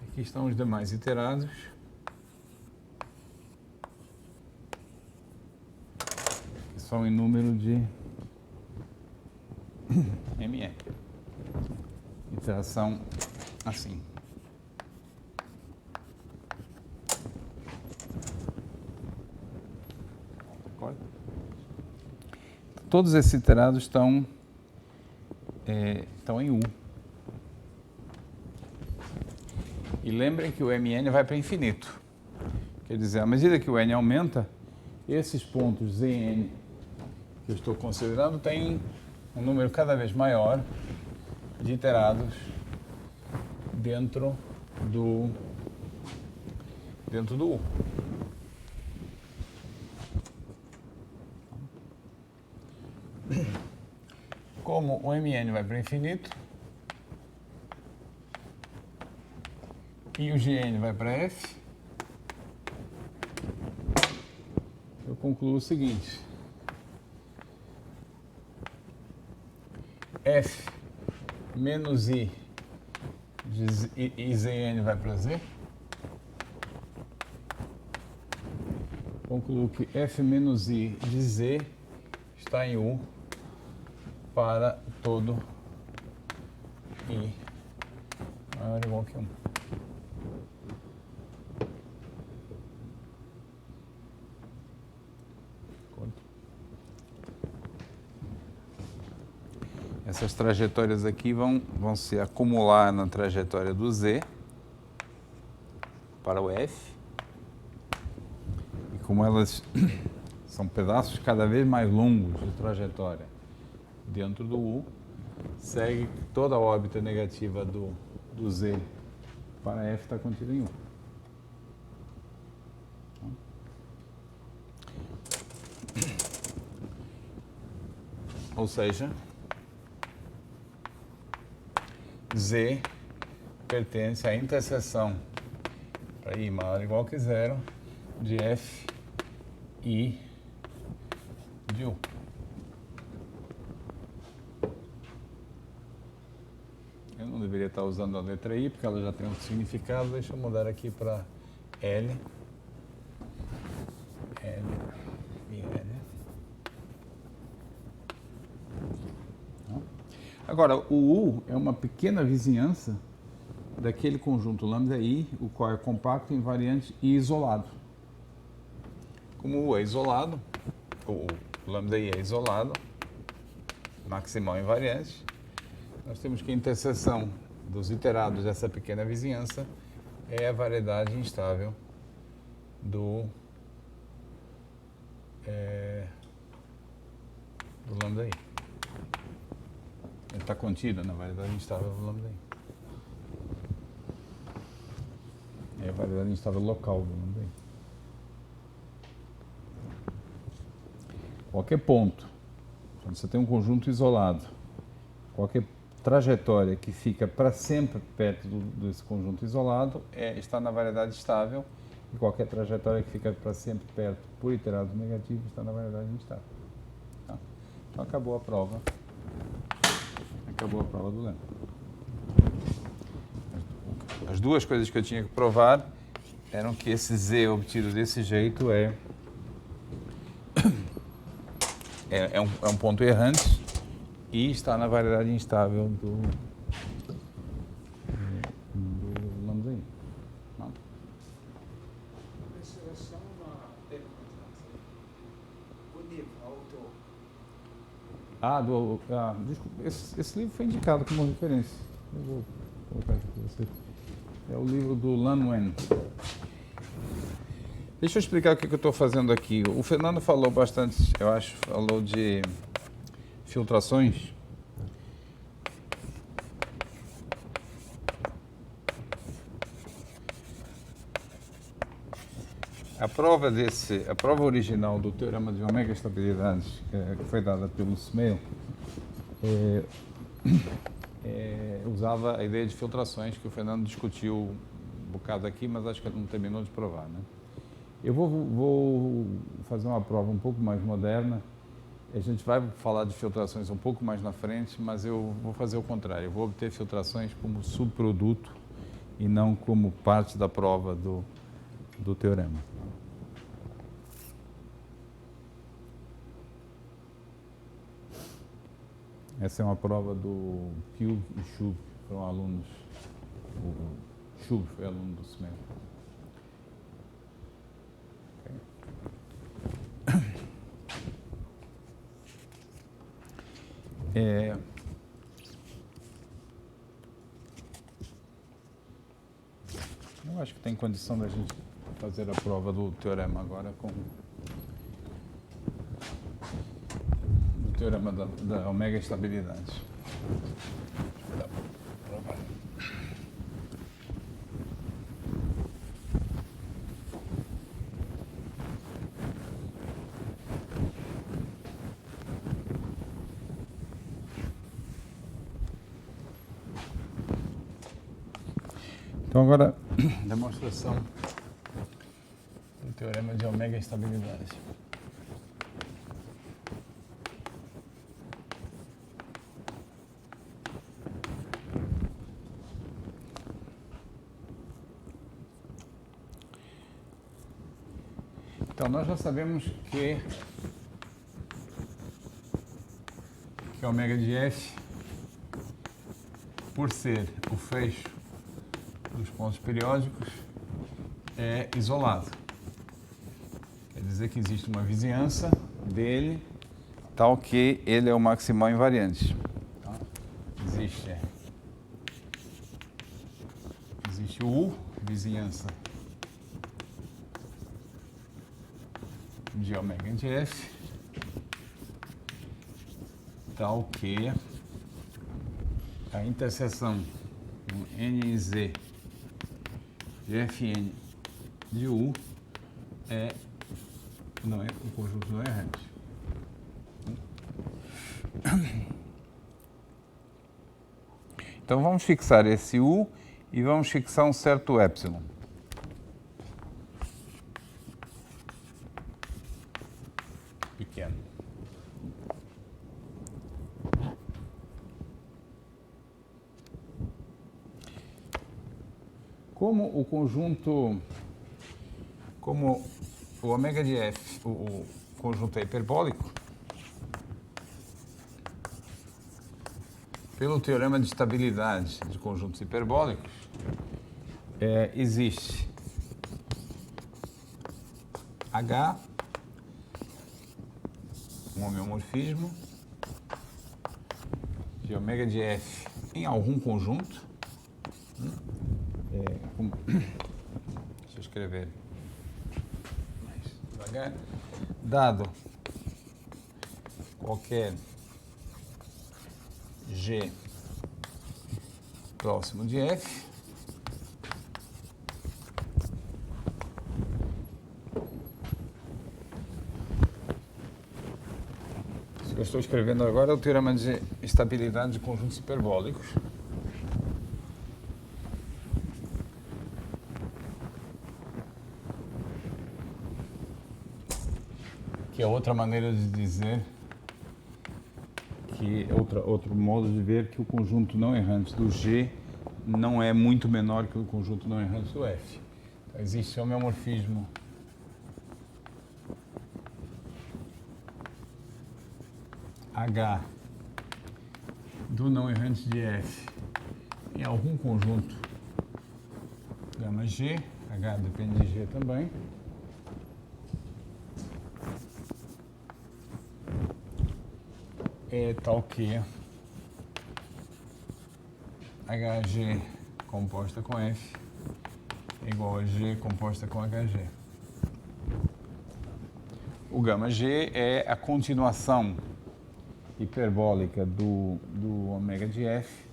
Aqui estão os demais iterados. Que são em número de ME. Iteração assim. Todos esses iterados estão em U. E lembrem que o Mn vai para infinito. Quer dizer, à medida que o n aumenta, esses pontos Zn que eu estou considerando têm um número cada vez maior de iterados dentro do U. Como o Mn vai para o infinito e o Gn vai para F, eu concluo o seguinte: F menos I de Zn vai para Z. Concluo que F menos I de Z está em U para todo I maior ou igual que 1. Essas trajetórias aqui vão se acumular na trajetória do Z para o F. E como elas são pedaços cada vez mais longos de trajetória dentro do U, segue que toda a órbita negativa do Z para F está contida em U. Ou seja, Z pertence à interseção para I maior ou igual que zero de F I de U. Eu não deveria estar usando a letra I, porque ela já tem um significado. Deixa eu mudar aqui para L. L e L. Agora, o U é uma pequena vizinhança daquele conjunto lambda I, o qual é compacto, invariante e isolado. Como o U é isolado, o lambda I é isolado, maximal invariante, nós temos que a interseção dos iterados dessa pequena vizinhança é a variedade instável do lambda I. Ele está contida na variedade instável do lambda I. É a variedade instável local do lambda I. Qualquer ponto, quando você tem um conjunto isolado, qualquer trajetória que fica para sempre perto desse conjunto isolado está na variedade estável, e qualquer trajetória que fica para sempre perto por iterados negativos está na variedade instável. Tá? Então acabou a prova. Acabou a prova do Lema. As duas coisas que eu tinha que provar eram que esse Z obtido desse jeito é um ponto errante e está na variedade instável do lambda I. Não? Professor, é só uma pergunta. O livro, autor. Desculpa, esse livro foi indicado como referência. Eu vou colocar aqui para você. É o livro do Lan Wen. Deixa eu explicar o que eu estou fazendo aqui. O Fernando falou bastante, eu acho, falou de filtrações. A prova original do teorema de omega estabilidade, que foi dada pelo Smale, usava a ideia de filtrações, que o Fernando discutiu um bocado aqui, mas acho que ele não terminou de provar, né? Eu vou fazer uma prova um pouco mais moderna. A gente vai falar de filtrações um pouco mais na frente, mas eu vou fazer o contrário. Eu vou obter filtrações como subproduto e não como parte da prova do teorema. Essa é uma prova do Pugh e Shub, foram alunos. O Shub foi aluno do Smale. Eu acho que tem condição da gente fazer a prova do teorema agora com o teorema da omega estabilidade. Dá para provar. Então agora, demonstração do teorema de omega estabilidade. Então nós já sabemos que ômega de F, por ser o fecho dos pontos periódicos, é isolado. Quer dizer que existe uma vizinhança dele, tal que ele é o maximal invariante. Tá? Existe o U, vizinhança de ômega de F, tal que a interseção N em Z de Fn de U o conjunto não é errante. Então vamos fixar esse U e vamos fixar um certo epsilon. Pequeno. Como o ômega de F, o conjunto é hiperbólico, pelo teorema de estabilidade de conjuntos hiperbólicos, existe H, um homeomorfismo de ômega de F em algum conjunto. Deixa eu escrever mais devagar. Dado qualquer G próximo de F, o que eu estou escrevendo agora é o teorema de estabilidade de conjuntos hiperbólicos. Que é outra maneira de dizer que outro modo de ver que o conjunto não errante do G não é muito menor que o conjunto não errante do F. Então, existe homeomorfismo H do não errante de F em algum conjunto gama G, H depende de G também. É tal que HG composta com F é igual a G composta com HG. O gama G é a continuação hiperbólica do ômega de F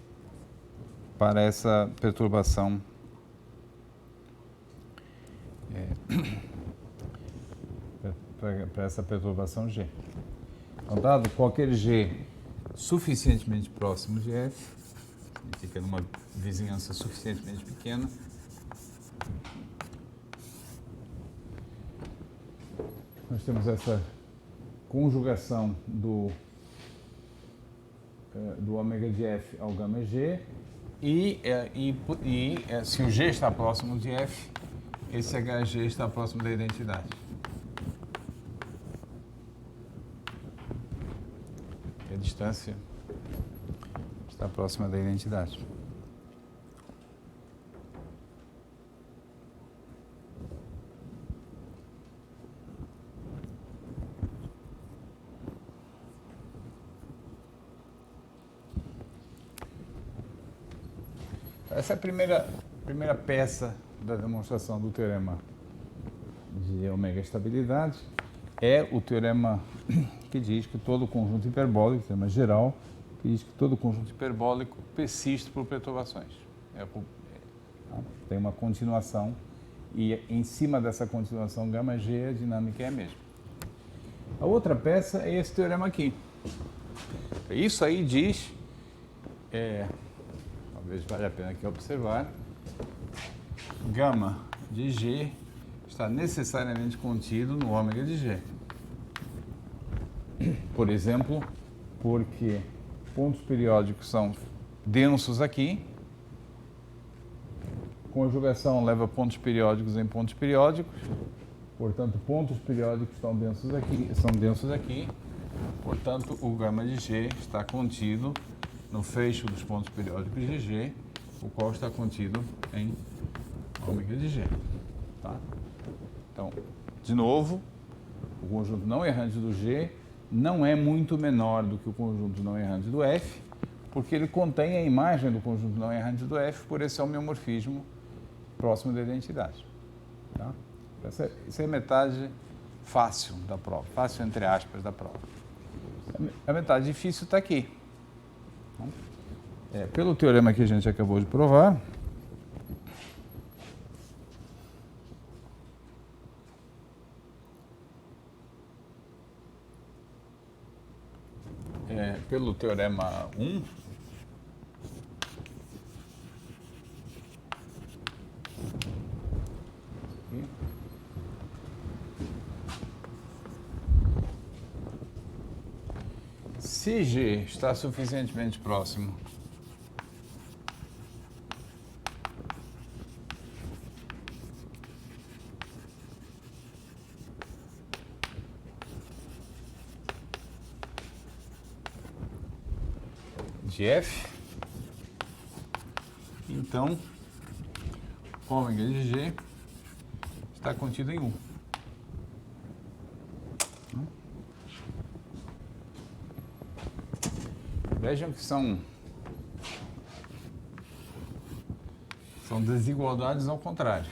para essa perturbação para essa perturbação G. Então, dado qualquer G suficientemente próximo de F, fica numa vizinhança suficientemente pequena, nós temos essa conjugação do ômega de F ao gama G e se o G está próximo de F, esse HG está próximo da identidade. E a distância está próxima da identidade. Essa é a primeira peça da demonstração do teorema de ômega estabilidade. É o teorema que diz que todo conjunto hiperbólico, teorema geral, que diz que todo conjunto hiperbólico persiste por perturbações. Tem uma continuação e em cima dessa continuação γ G a dinâmica é a mesma. A outra peça é esse teorema aqui. Isso aí diz, talvez valha a pena aqui observar, γ de G está necessariamente contido no ômega de G. Por exemplo, porque pontos periódicos são densos aqui, conjugação leva pontos periódicos em pontos periódicos, portanto, pontos periódicos são densos aqui, portanto, o γ de G está contido no fecho dos pontos periódicos de G, o qual está contido em ômega de G. Tá? Então, de novo, o conjunto não errante do G não é muito menor do que o conjunto não errante do F, porque ele contém a imagem do conjunto não errante do F por esse homeomorfismo próximo da identidade. Tá? Essa é a metade fácil da prova, fácil entre aspas da prova. A metade difícil está aqui. Pelo teorema que a gente acabou de provar, pelo teorema 1, se G está suficientemente próximo de F, então ômega de G está contido em 1. Vejam que são desigualdades ao contrário.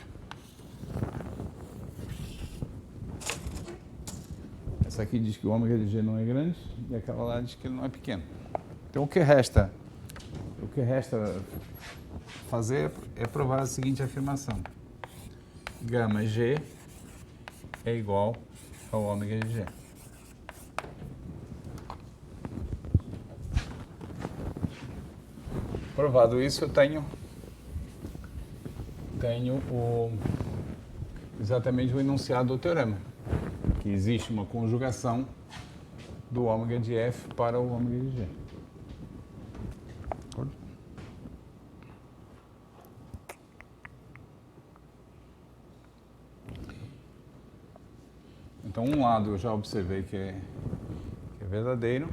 Essa aqui diz que o ômega de G não é grande e aquela lá diz que ele não é pequeno. Então o que resta fazer é provar a seguinte afirmação: γ G é igual ao ômega de G. Provado isso, eu tenho exatamente o enunciado do teorema, que existe uma conjugação do ômega de F para o ômega de G. Então, um lado eu já observei que é verdadeiro,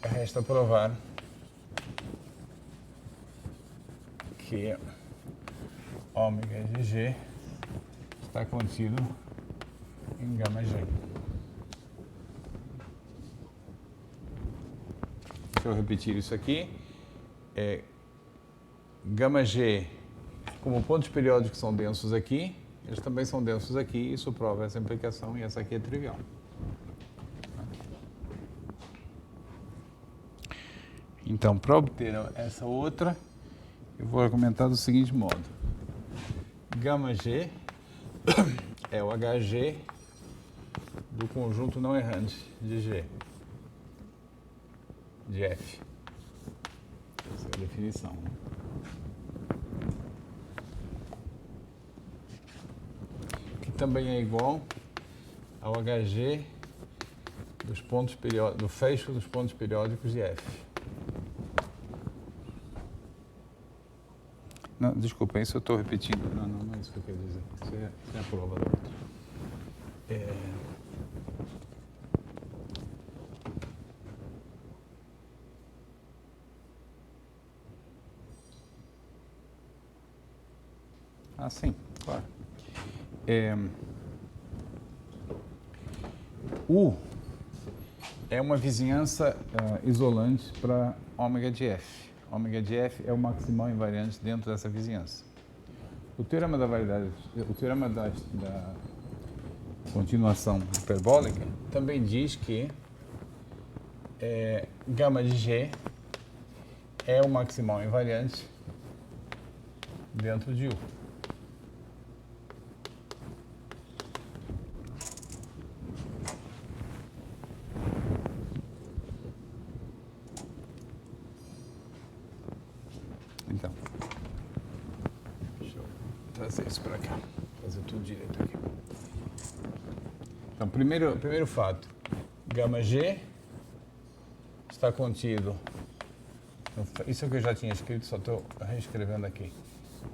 resta provar que ômega de G está contido em γ G. Deixa eu repetir isso aqui. gama G, como pontos periódicos são densos aqui, eles também são densos aqui, isso prova essa implicação e essa aqui é trivial. Então, para obter essa outra, eu vou argumentar do seguinte modo. Gama G é o HG do conjunto não errante de G, de F. Essa é a definição. Que também é igual ao HG dos pontos periódicos, do fecho dos pontos periódicos de F. Não, desculpa, isso eu estou repetindo. Não é isso que eu quero dizer. Isso é a prova da outra. Ah, sim, claro. U é uma vizinhança isolante para ômega de F. Ômega de F é o maximal invariante dentro dessa vizinhança. O teorema da variedade, o teorema da continuação hiperbólica também diz que gama de G é o maximal invariante dentro de U. Então, deixa eu trazer isso para cá, fazer tudo direito aqui. Então, primeiro fato, gama G está contido, isso é o que eu já tinha escrito, só estou reescrevendo aqui,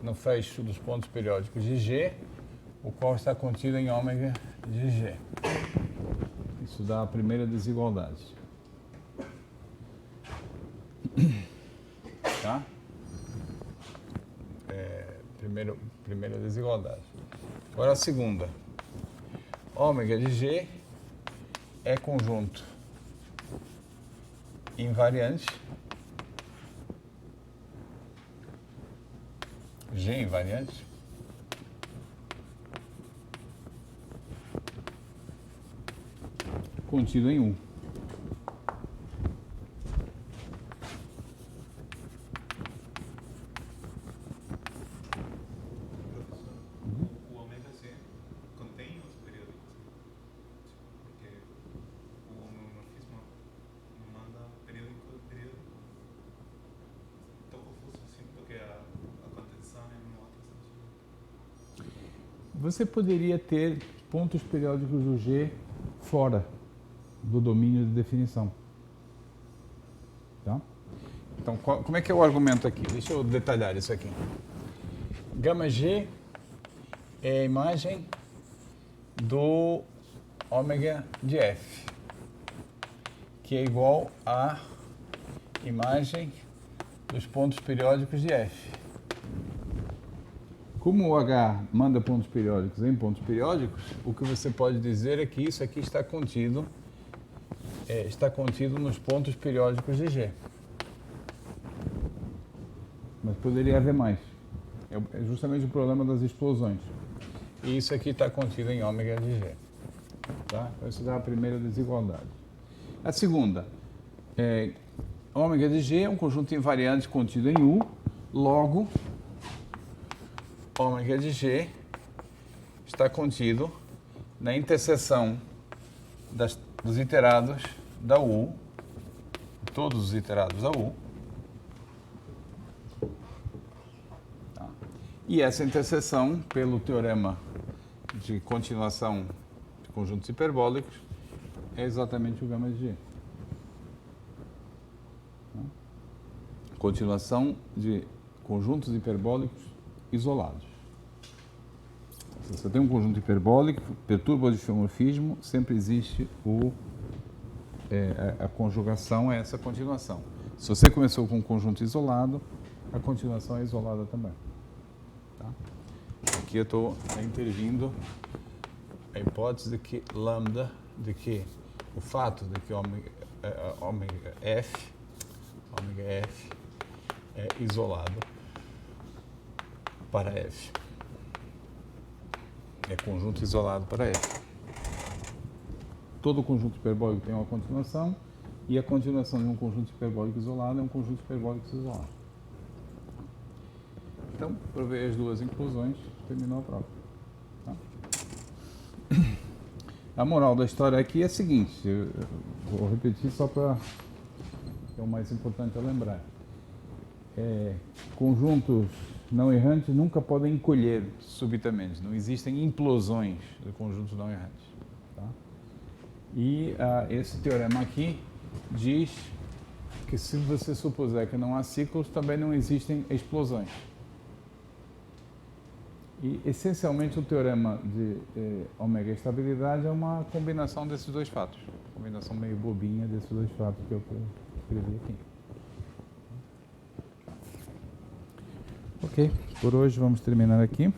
no fecho dos pontos periódicos de G, o qual está contido em ômega de G. Isso dá a primeira desigualdade. Tá? Primeira desigualdade. Agora a segunda. Ômega de G é conjunto invariante. G invariante. Contido em U. Você poderia ter pontos periódicos do G fora do domínio de definição. Tá? Então, como é que é o argumento aqui? Deixa eu detalhar isso aqui. Gama G é a imagem do ômega de F, que é igual à imagem dos pontos periódicos de F. Como o H manda pontos periódicos em pontos periódicos, o que você pode dizer é que isso aqui está contido nos pontos periódicos de G. Mas poderia haver mais. É justamente o problema das explosões. E isso aqui está contido em ômega de G. Tá? Então isso dá a primeira desigualdade. A segunda, ômega de G é um conjunto invariante contido em U, logo ômega de G está contido na interseção dos iterados da U, todos os iterados da U. Tá. E essa interseção, pelo teorema de continuação de conjuntos hiperbólicos, é exatamente o gama de G. Tá. Continuação de conjuntos hiperbólicos isolados. Se você tem um conjunto hiperbólico, perturba o difeomorfismo, sempre existe a conjugação, é essa continuação. Se você começou com um conjunto isolado, a continuação é isolada também. Tá? Aqui eu estou intervindo a hipótese de que lambda, de que o fato de que ômega F é isolado para F. É conjunto isolado para F. Todo conjunto hiperbólico tem uma continuação, e a continuação de um conjunto hiperbólico isolado é um conjunto hiperbólico isolado. Então, provei as duas inclusões, terminou a prova. Tá? A moral da história aqui é a seguinte, eu vou repetir só para... é o mais importante a lembrar. Conjuntos não errantes nunca podem encolher subitamente, não existem implosões de conjuntos não errantes. Tá? E esse teorema aqui diz que se você supuser que não há ciclos, também não existem explosões. E, essencialmente, o teorema de ômega estabilidade é uma combinação desses dois fatos. Combinação meio bobinha desses dois fatos que eu escrevi aqui. Ok, por hoje vamos terminar aqui.